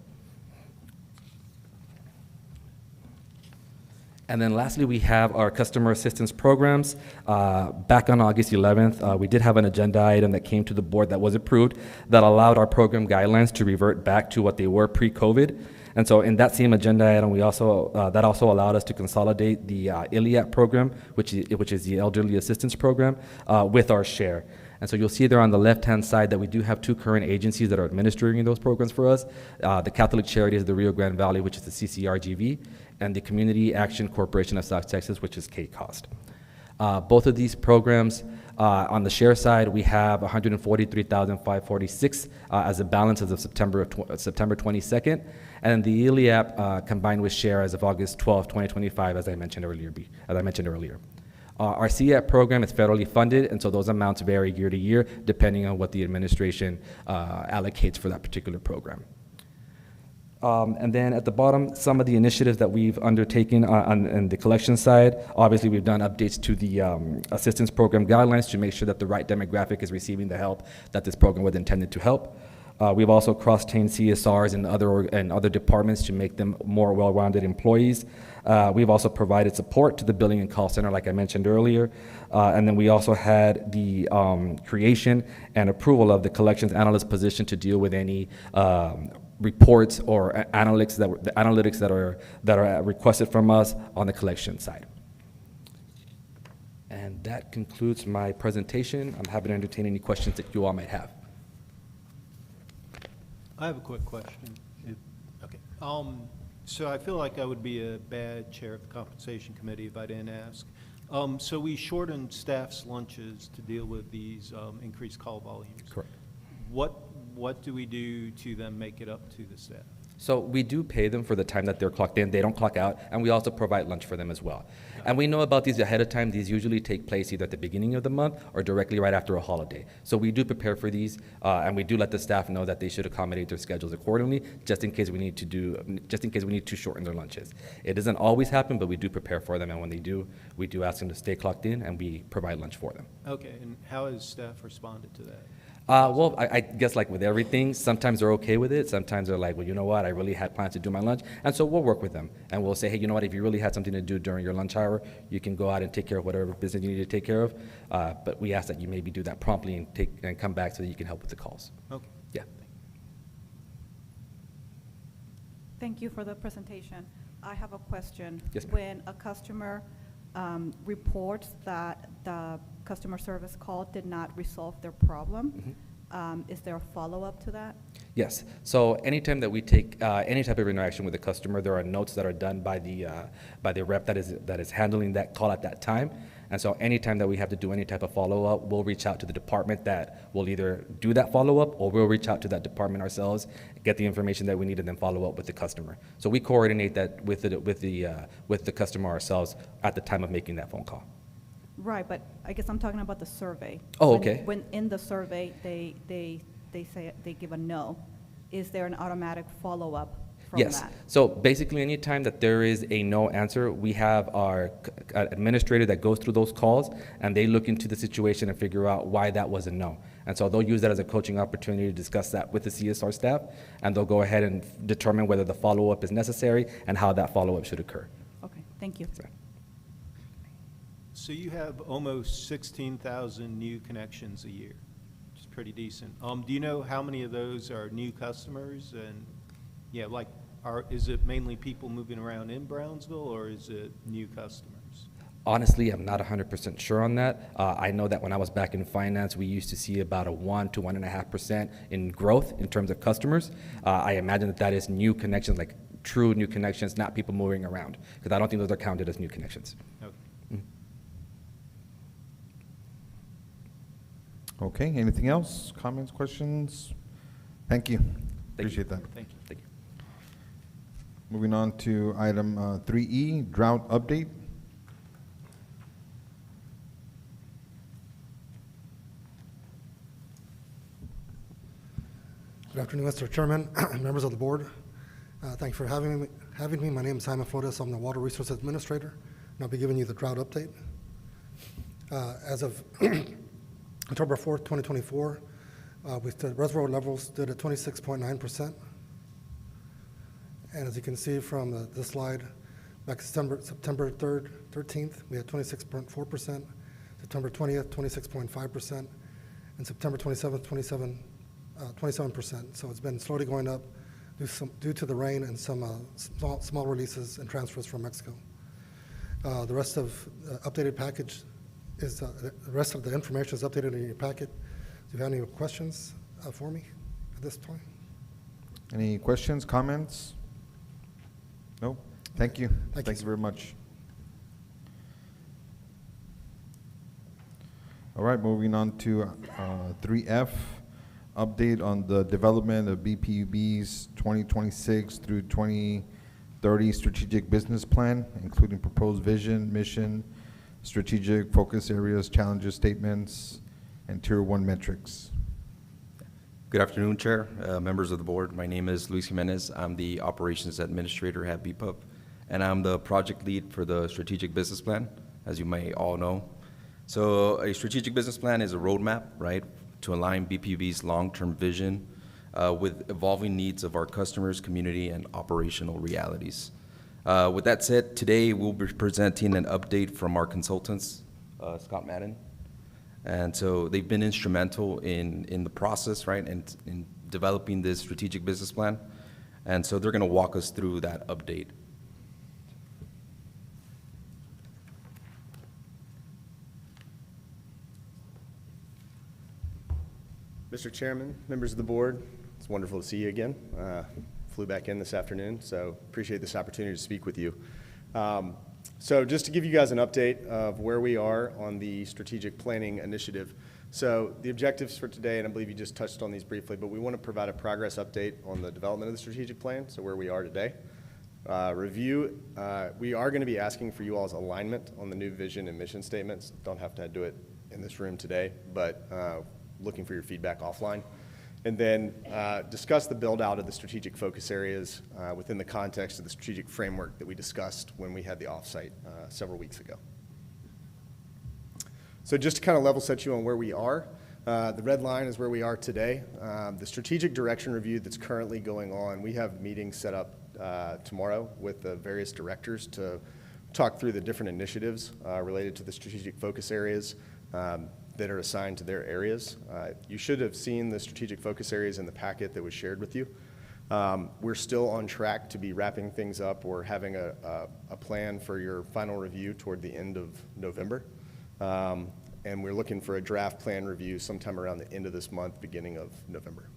And then lastly, we have our customer assistance programs. Back on August 11th, we did have an agenda item that came to the board that was approved that allowed our program guidelines to revert back to what they were pre-COVID. And so in that same agenda item, we also that also allowed us to consolidate the ILEAP program, which is the Elderly Assistance Program, with our share. And so you'll see there on the left-hand side that we do have two current agencies that are administering those programs for us. The Catholic Charities of the Rio Grande Valley, which is the CCRGV, and the Community Action Corporation of South Texas, which is KCOST. Both of these programs, on the share side, we have 143,546 as a balance as of September 22nd, and the ILEAP combined with share as of August 12, 2025, as I mentioned earlier. Our CEAP program is federally funded, and so those amounts vary year to year depending on what the administration allocates for that particular program. And then at the bottom, some of the initiatives that we've undertaken on the collection side. Obviously, we've done updates to the assistance program guidelines to make sure that the right demographic is receiving the help that this program was intended to help. We've also cross-trained CSRs and other departments to make them more well-rounded employees. We've also provided support to the billing and call center, like I mentioned earlier. And then we also had the creation and approval of the collections analyst position to deal with any reports or analytics that are requested from us on the collection side. And that concludes my presentation. I'm happy to entertain any questions that you all might have. I have a quick question. Okay. So I feel like I would be a bad chair of the compensation committee if I didn't ask. So we shortened staff's lunches to deal with these increased call volumes. Correct. What do we do to them make it up to the staff? So we do pay them for the time that they're clocked in. They don't clock out, and we also provide lunch for them as well. And we know about these ahead of time. These usually take place either at the beginning of the month or directly right after a holiday. So we do prepare for these, and we do let the staff know that they should accommodate their schedules accordingly, just in case we need to shorten their lunches. It doesn't always happen, but we do prepare for them, and when they do, we do ask them to stay clocked in, and we provide lunch for them. Okay, and how has staff responded to that? Well, I guess like with everything, sometimes they're okay with it. Sometimes they're like, well, you know what, I really had plans to do my lunch. And so we'll work with them. And we'll say, hey, you know what, if you really had something to do during your lunch hour, you can go out and take care of whatever business you need to take care of. But we ask that you maybe do that promptly and come back so that you can help with the calls. Okay. Yeah. Thank you for the presentation. I have a question. Yes, ma'am. When a customer reports that the customer service call did not resolve their problem, is there a follow-up to that? Yes. So anytime that we take any type of interaction with the customer, there are notes that are done by the rep that is handling that call at that time. And so anytime that we have to do any type of follow-up, we'll reach out to the department that will either do that follow-up, or we'll reach out to that department ourselves, get the information that we need, and then follow up with the customer. So we coordinate that with the customer ourselves at the time of making that phone call. Right, but I guess I'm talking about the survey. Oh, When- okay. When in the survey, they say, they give a no, is there an automatic follow-up from Yes. that? So basically, anytime that there is a no answer, we have our administrator that goes through those calls, and they look into the situation and figure out why that was a no. And so they'll use that as a coaching opportunity to discuss that with the CSR staff, and they'll go ahead and determine whether the follow-up is necessary and how that follow-up should occur. Okay, thank you. So you have almost 16,000 new connections a year, which is pretty decent. Do you know how many of those are new customers? And yeah, like, is it mainly people moving around in Brownsville, or is it new customers? Honestly, I'm not 100% sure on that. I know that when I was back in finance, we used to see about a 1 to 1.5% in growth in terms of customers. I imagine that is new connections, like true new connections, not people moving around, because I don't think those are counted as new connections. Okay. Okay, anything else? Comments, questions? Thank you. Appreciate that. Thank you. Thank you. Moving on to item 3E, drought update. Good afternoon, Mr. Chairman, members of the board. Thank you for having me. My name is Simon Flores. I'm the Water Resource Administrator, and I'll be giving you the drought update. As of October 4th, 2024, reservoir levels stood at 26.9%. And as you can see from this slide, back September 3rd, 13th, we had 26.4%, September 20th, 26.5%, and September 27th, 27%. So it's been slowly going up due to the rain and some small releases and transfers from Mexico. The rest of the updated package is, the rest of the information is updated in your packet. Do you have any questions for me at this point? Any questions, comments? No? Thank you. Thank Thank you. you very much. All right, moving on to 3F, update on the development of BPUB's 2026 through 2030 strategic business plan, including proposed vision, mission, strategic focus areas, challenges, statements, and Tier 1 metrics. Good afternoon, Chair, members of the board. My name is Luis Jimenez. I'm the Operations Administrator at BPUB, and I'm the project lead for the Strategic Business Plan, as you may all know. So a strategic business plan is a roadmap, right, to align BPUB's long-term vision with evolving needs of our customers, community, and operational realities. With that said, today we'll be presenting an update from our consultants, Scott Madden. And so they've been instrumental in the process, right, and in developing this strategic business plan. And so they're going to walk us through that update. Mr. Chairman, members of the board, it's wonderful to see you again. Flew back in this afternoon, so appreciate this opportunity to speak with you. So just to give you guys an update of where we are on the strategic planning initiative. So the objectives for today, and I believe you just touched on these briefly, but we want to provide a progress update on the development of the strategic plan, so where we are today. Review, we are going to be asking for you all's alignment on the new vision and mission statements. Don't have to do it in this room today, but looking for your feedback offline. And then discuss the build out of the strategic focus areas within the context of the strategic framework that we discussed when we had the offsite several weeks ago. So just to kind of level set you on where we are, the red line is where we are today. The strategic direction review that's currently going on, we have meetings set up tomorrow with the various directors to talk through the different initiatives related to the strategic focus areas that are assigned to their areas. You should have seen the strategic focus areas in the packet that was shared with you. We're still on track to be wrapping things up or having a plan for your final review toward the end of November. And we're looking for a draft plan review sometime around the end of this month, beginning of November.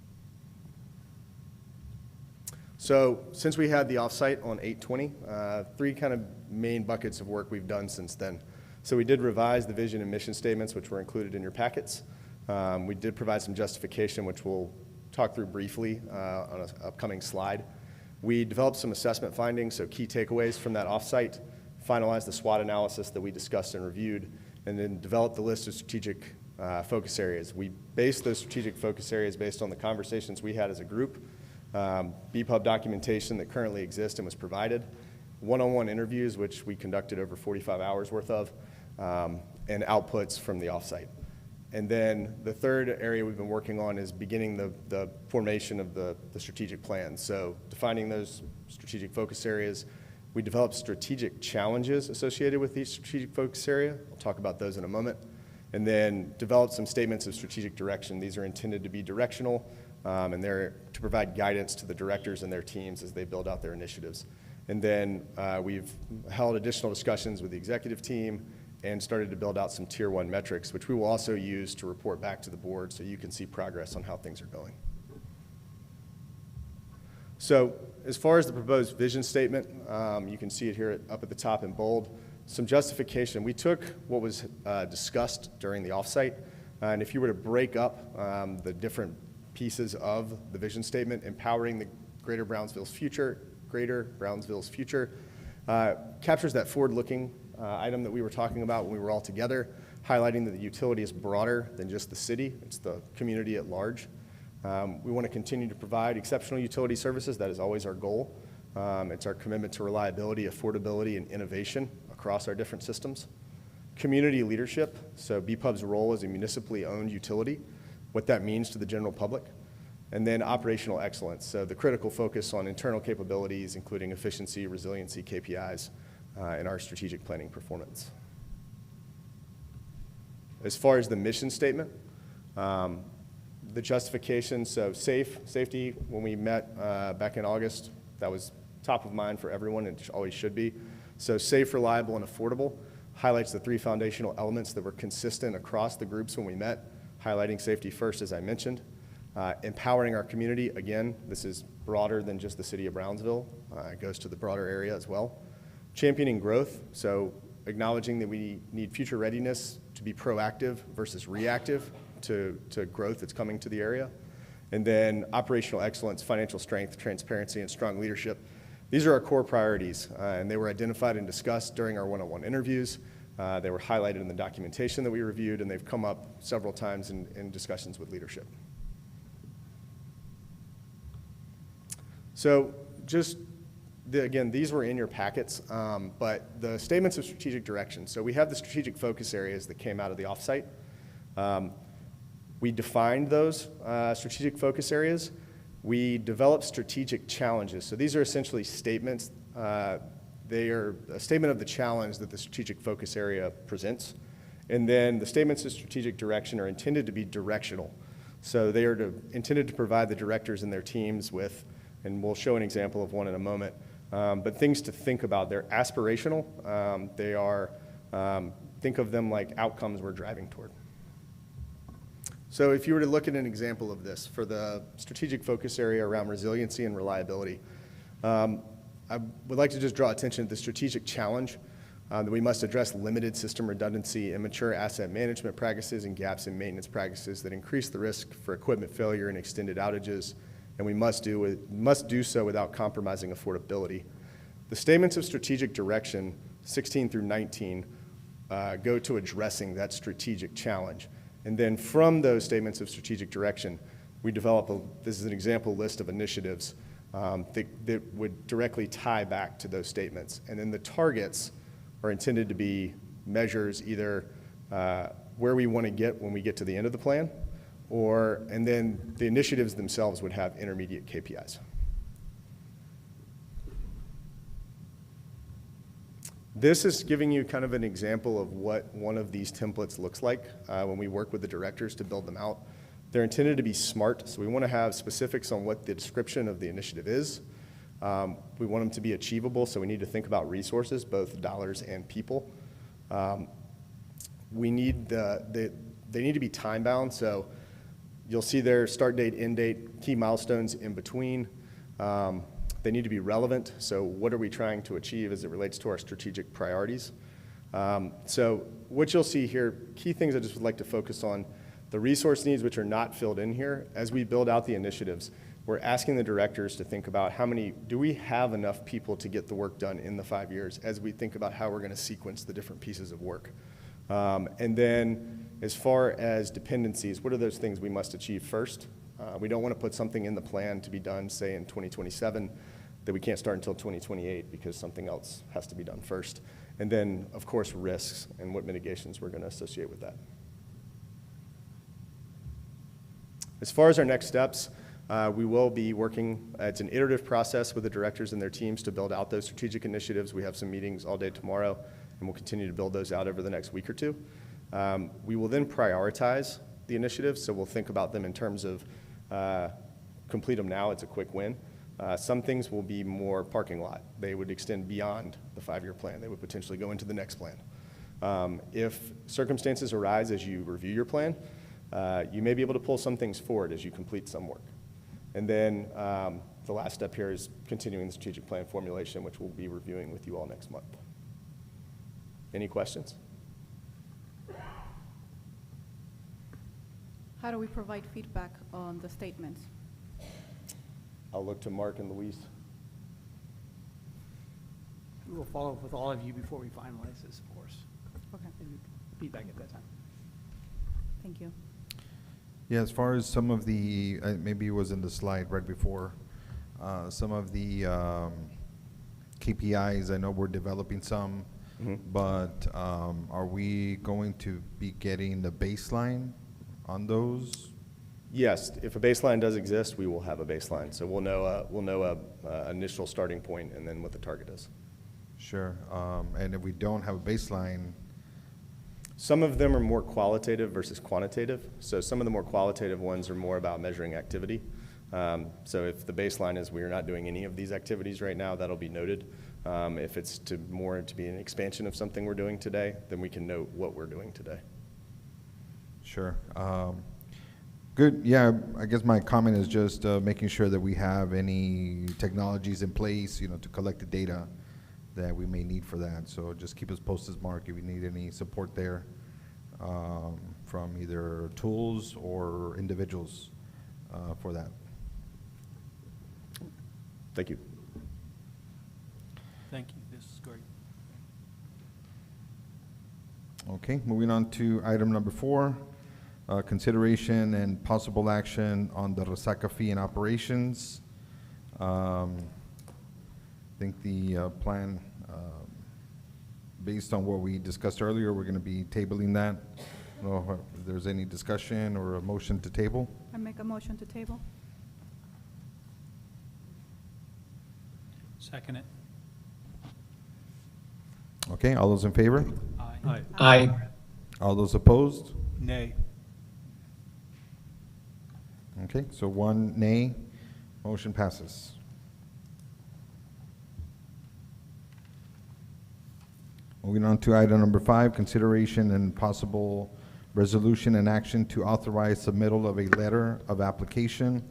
So since we had the offsite on 8/20, three kind of main buckets of work we've done since then. So we did revise the vision and mission statements, which were included in your packets. We did provide some justification, which we'll talk through briefly on an upcoming slide. We developed some assessment findings, so key takeaways from that offsite, finalized the SWOT analysis that we discussed and reviewed, and then developed the list of strategic focus areas. We based those strategic focus areas based on the conversations we had as a group, BPUB documentation that currently exists and was provided, one-on-one interviews, which we conducted over 45 hours worth of, and outputs from the offsite. And then the third area we've been working on is beginning the formation of the strategic plan. So defining those strategic focus areas. We developed strategic challenges associated with each strategic focus area. I'll talk about those in a moment. And then developed some statements of strategic direction. These are intended to be directional, and they're to provide guidance to the directors and their teams as they build out their initiatives. And then we've held additional discussions with the executive team and started to build out some tier 1 metrics, which we will also use to report back to the board so you can see progress on how things are going. So as far as the proposed vision statement, you can see it here up at the top in bold. Some justification. We took what was discussed during the offsite, and if you were to break up the different pieces of the vision statement, empowering the Greater Brownsville's future, captures that forward-looking item that we were talking about when we were all together, highlighting that the utility is broader than just the city. It's the community at large. We want to continue to provide exceptional utility services. That is always our goal. It's our commitment to reliability, affordability, and innovation across our different systems. Community leadership, so BPUB's role as a municipally owned utility, what that means to the general public. And then operational excellence, so the critical focus on internal capabilities, including efficiency, resiliency, KPIs, in our strategic planning performance. As far as the mission statement, the justification, so safety, when we met back in August, that was top of mind for everyone, and it always should be. So safe, reliable, and affordable highlights the three foundational elements that were consistent across the groups when we met, highlighting safety first, as I mentioned. Empowering our community, again, this is broader than just the city of Brownsville. It goes to the broader area as well. Championing growth, so acknowledging that we need future readiness to be proactive versus reactive to growth that's coming to the area. And then operational excellence, financial strength, transparency, and strong leadership. These are our core priorities, and they were identified and discussed during our one-on-one interviews. They were highlighted in the documentation that we reviewed, and they've come up several times in discussions with leadership. So just, again, these were in your packets, but the statements of strategic direction. So we have the strategic focus areas that came out of the offsite. We defined those strategic focus areas, we develop strategic challenges. So these are essentially statements. They are a statement of the challenge that the strategic focus area presents. And then the statements of strategic direction are intended to be directional. So they are intended to provide the directors and their teams with, and we'll show an example of one in a moment, but things to think about. They're aspirational. They are, think of them like outcomes we're driving toward. So if you were to look at an example of this for the strategic focus area around resiliency and reliability, I would like to just draw attention to the strategic challenge that we must address limited system redundancy, immature asset management practices, and gaps in maintenance practices that increase the risk for equipment failure and extended outages, and we must do so without compromising affordability. The statements of strategic direction, 16 through 19, go to addressing that strategic challenge. And then from those statements of strategic direction, we develop this is an example list of initiatives that would directly tie back to those statements. And then the targets are intended to be measures either where we want to get when we get to the end of the plan, and then the initiatives themselves would have intermediate KPIs. This is giving you kind of an example of what one of these templates looks like when we work with the directors to build them out. They're intended to be SMART, so we want to have specifics on what the description of the initiative is. We want them to be achievable, so we need to think about resources, both dollars and people. We need they need to be time-bound, so you'll see their start date, end date, key milestones in between. They need to be relevant, so what are we trying to achieve as it relates to our strategic priorities? So what you'll see here, key things I just would like to focus on, the resource needs which are not filled in here. As we build out the initiatives, we're asking the directors to think about do we have enough people to get the work done in the 5 years as we think about how we're going to sequence the different pieces of work. And then as far as dependencies, what are those things we must achieve first? We don't want to put something in the plan to be done, say, in 2027 that we can't start until 2028 because something else has to be done first. And then, of course, risks and what mitigations we're going to associate with that. As far as our next steps, we will be working, it's an iterative process with the directors and their teams to build out those strategic initiatives. We have some meetings all day tomorrow, and we'll continue to build those out over the next week or two. We will then prioritize the initiatives, so we'll think about them in terms of complete them now, it's a quick win. Some things will be more parking lot. They would extend beyond the 5-year plan. They would potentially go into the next plan. If circumstances arise as you review your plan, you may be able to pull some things forward as you complete some work. And then the last step here is continuing the strategic plan formulation, which we'll be reviewing with you all next month. Any questions? How do we provide feedback on the statements? I'll look to Mark and Luis. We will follow up with all of you before we finalize this, of course. Okay. And feedback at that time. Thank you. Yeah, as far as some of the, maybe it was in the slide right before, some of the KPIs, I know we're developing some, but are we going to be getting the baseline on those? Yes, if a baseline does exist, we will have a baseline. So we'll know a initial starting point and then what the target is. Sure, and if we don't have a baseline, some of them are more qualitative versus quantitative. So some of the more qualitative ones are more about measuring activity. So if the baseline is we are not doing any of these activities right now, that'll be noted. If it's more to be an expansion of something we're doing today, then we can note what we're doing today. Sure. Good. Yeah, I guess my comment is just making sure that we have any technologies in place, to collect the data that we may need for that. So just keep us posted, Mark, if you need any support there from either tools or individuals for that. Thank you. Thank you. This is great. Okay, moving on to item number 4. Consideration and possible action on the Resaca fee and operations. I think the plan, based on what we discussed earlier, we're going to be tabling that. I don't know if there's any discussion or a motion to table. I make a motion to table. Second it. Okay, all those in favor? Aye. Aye. All those opposed? Nay. Okay, so one nay, motion passes. Moving on to item number 5, consideration and possible resolution and action to authorize submittal of a letter of application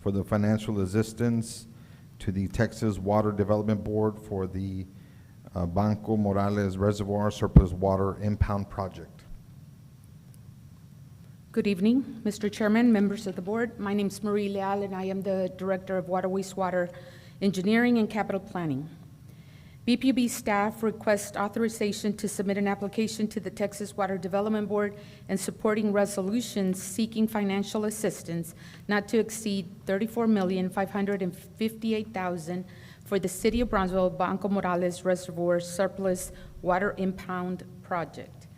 for the financial assistance to the Texas Water Development Board for the Banco Morales Reservoir Surplus Water Impound Project. Good evening, Mr. Chairman, members of the board. My name is Marie Leal, and I am the Director of Water Wastewater Engineering and Capital Planning. BPUB staff request authorization to submit an application to the Texas Water Development Board and supporting resolutions seeking financial assistance not to exceed $34,558,000 for the City of Brownsville Banco Morales Reservoir Surplus Water Impound Project,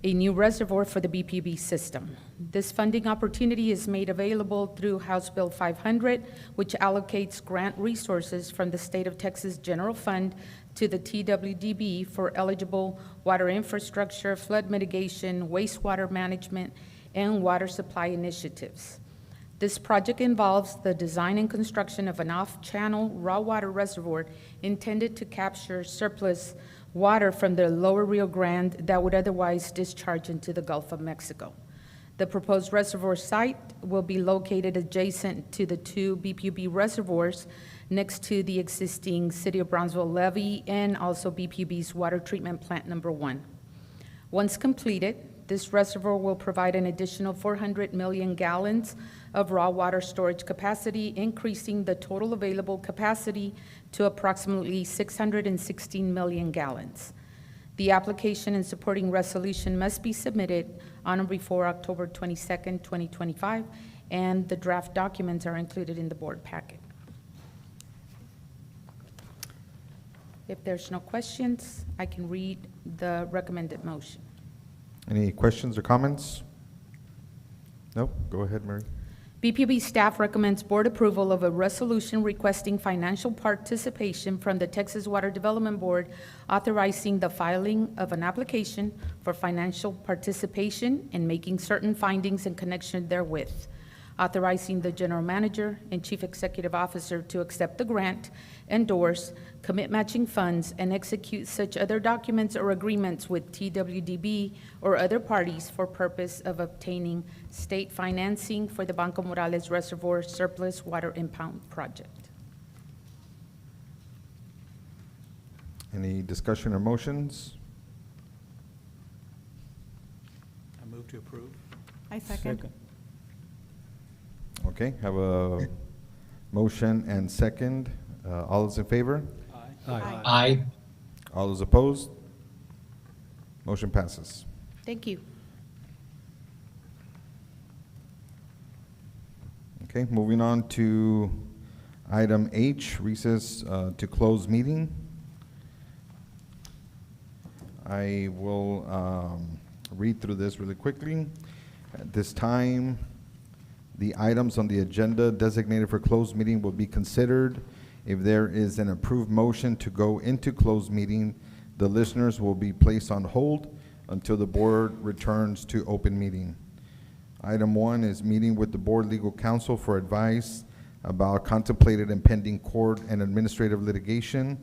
a new reservoir for the BPUB system. This funding opportunity is made available through House Bill 500, which allocates grant resources from the State of Texas General Fund to the TWDB for eligible water infrastructure, flood mitigation, wastewater management, and water supply initiatives. This project involves the design and construction of an off-channel raw water reservoir intended to capture surplus water from the lower Rio Grande that would otherwise discharge into the Gulf of Mexico. The proposed reservoir site will be located adjacent to the 2 BPUB reservoirs next to the existing City of Brownsville levee and also BPUB's water treatment plant number 1. Once completed, this reservoir will provide an additional 400 million gallons of raw water storage capacity, increasing the total available capacity to approximately 616 million gallons. The application and supporting resolution must be submitted on or before October 22nd, 2025, and the draft documents are included in the board packet. If there's no questions, I can read the recommended motion. Any questions or comments? No? Go ahead, Mary. BPUB staff recommends board approval of a resolution requesting financial participation from the Texas Water Development Board, authorizing the filing of an application for financial participation and making certain findings in connection therewith, authorizing the general manager and chief executive officer to accept the grant, endorse, commit matching funds, and execute such other documents or agreements with TWDB or other parties for purpose of obtaining state financing for the Banco Morales Reservoir Surplus Water Impound Project. Any discussion or motions? I move to approve. I second. Okay, have a motion and second. All those in favor? Aye. Aye. All those opposed? Motion passes. Thank you. Okay, moving on to item H, recess to close meeting. I will read through this really quickly. At this time, the items on the agenda designated for closed meeting will be considered. If there is an approved motion to go into closed meeting, the listeners will be placed on hold until the board returns to open meeting. Item 1 is meeting with the board legal counsel for advice about contemplated and pending court and administrative litigation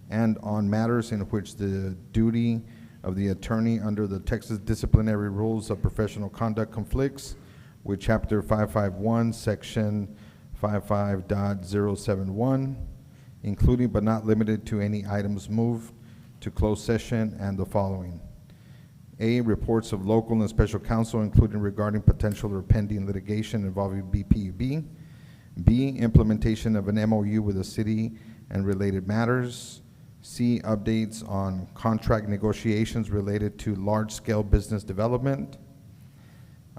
and on matters in which the duty of the attorney under the Texas Disciplinary Rules of Professional Conduct conflicts with Chapter 551, Section 55.071, including but not limited to any items moved to closed session and the following. A, reports of local and special counsel, including regarding potential or pending litigation involving BPUB. B, implementation of an MOU with the city and related matters. C, updates on contract negotiations related to large-scale business development.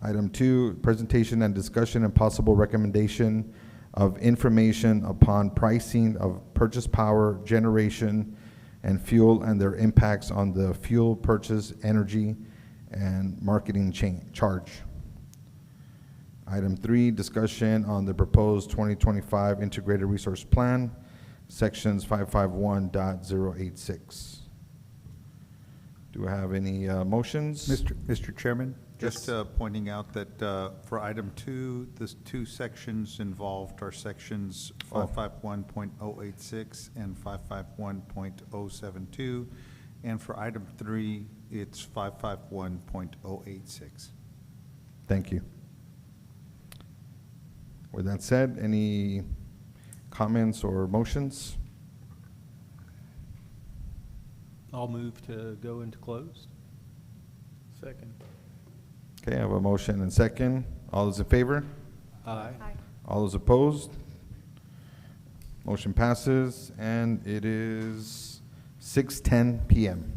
Item 2, presentation and discussion and possible recommendation of information upon pricing of purchase power, generation, and fuel and their impacts on the fuel purchase, energy, and marketing charge. Item 3, discussion on the proposed 2025 Integrated Resource Plan, sections 551.086. Do I have any motions? Mr. Chairman, Yes. just pointing out that for item 2, the 2 sections involved are sections 551.086 and 551.072. And for item 3, it's 551.086. Thank you. With that said, any comments or motions? I'll move to go into closed. Second. Okay, I have a motion and second. All those in favor? Aye. All those opposed? Motion passes, and it is 6:10 PM.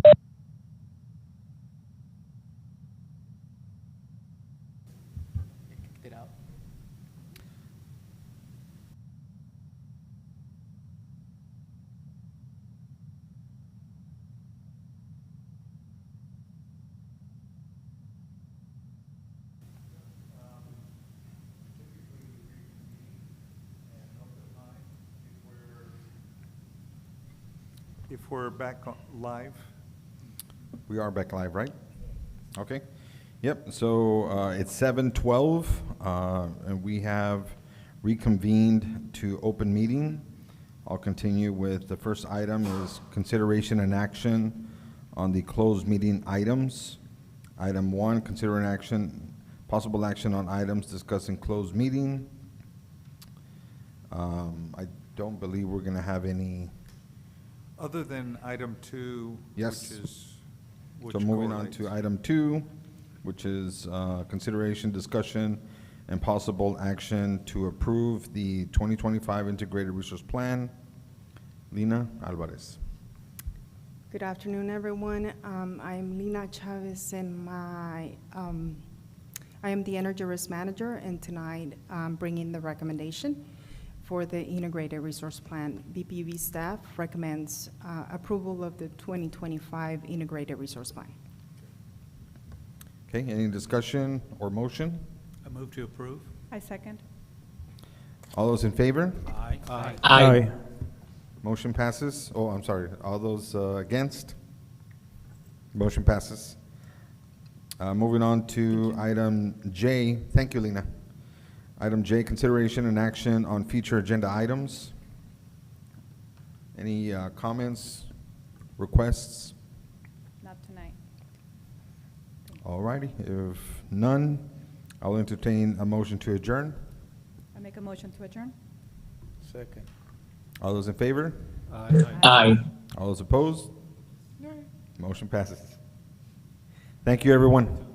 Kicked it out. If we're back live, We are back live, right? Okay. Yep, so it's 7:12, and we have reconvened to open meeting. I'll continue with the first item is consideration and action on the closed meeting items. Item 1, consider an action, possible action on items discussed in closed meeting. I don't believe we're going to have any. other than item 2, Yes. which So moving on to correlates. item 2, which is consideration, discussion, and possible action to approve the 2025 Integrated Resource Plan. Lina Alvarez. Good afternoon, everyone. I'm Lina Chavez, and I am the Energy Risk Manager, and tonight I'm bringing the recommendation for the Integrated Resource Plan. BPUV staff recommends approval of the 2025 Integrated Resource Plan. Okay, any discussion or motion? I move to approve. I second. All those in favor? Aye. Aye. Motion passes. Oh, I'm sorry. All those against? Motion passes. Moving on to item J. Thank you, Lina. Item J, consideration and action on future agenda items. Any comments, requests? Not tonight. All righty. If none, I'll entertain a motion to adjourn. I make a motion to adjourn? Second. All those in favor? Aye. All those opposed? Motion passes. Thank you, everyone.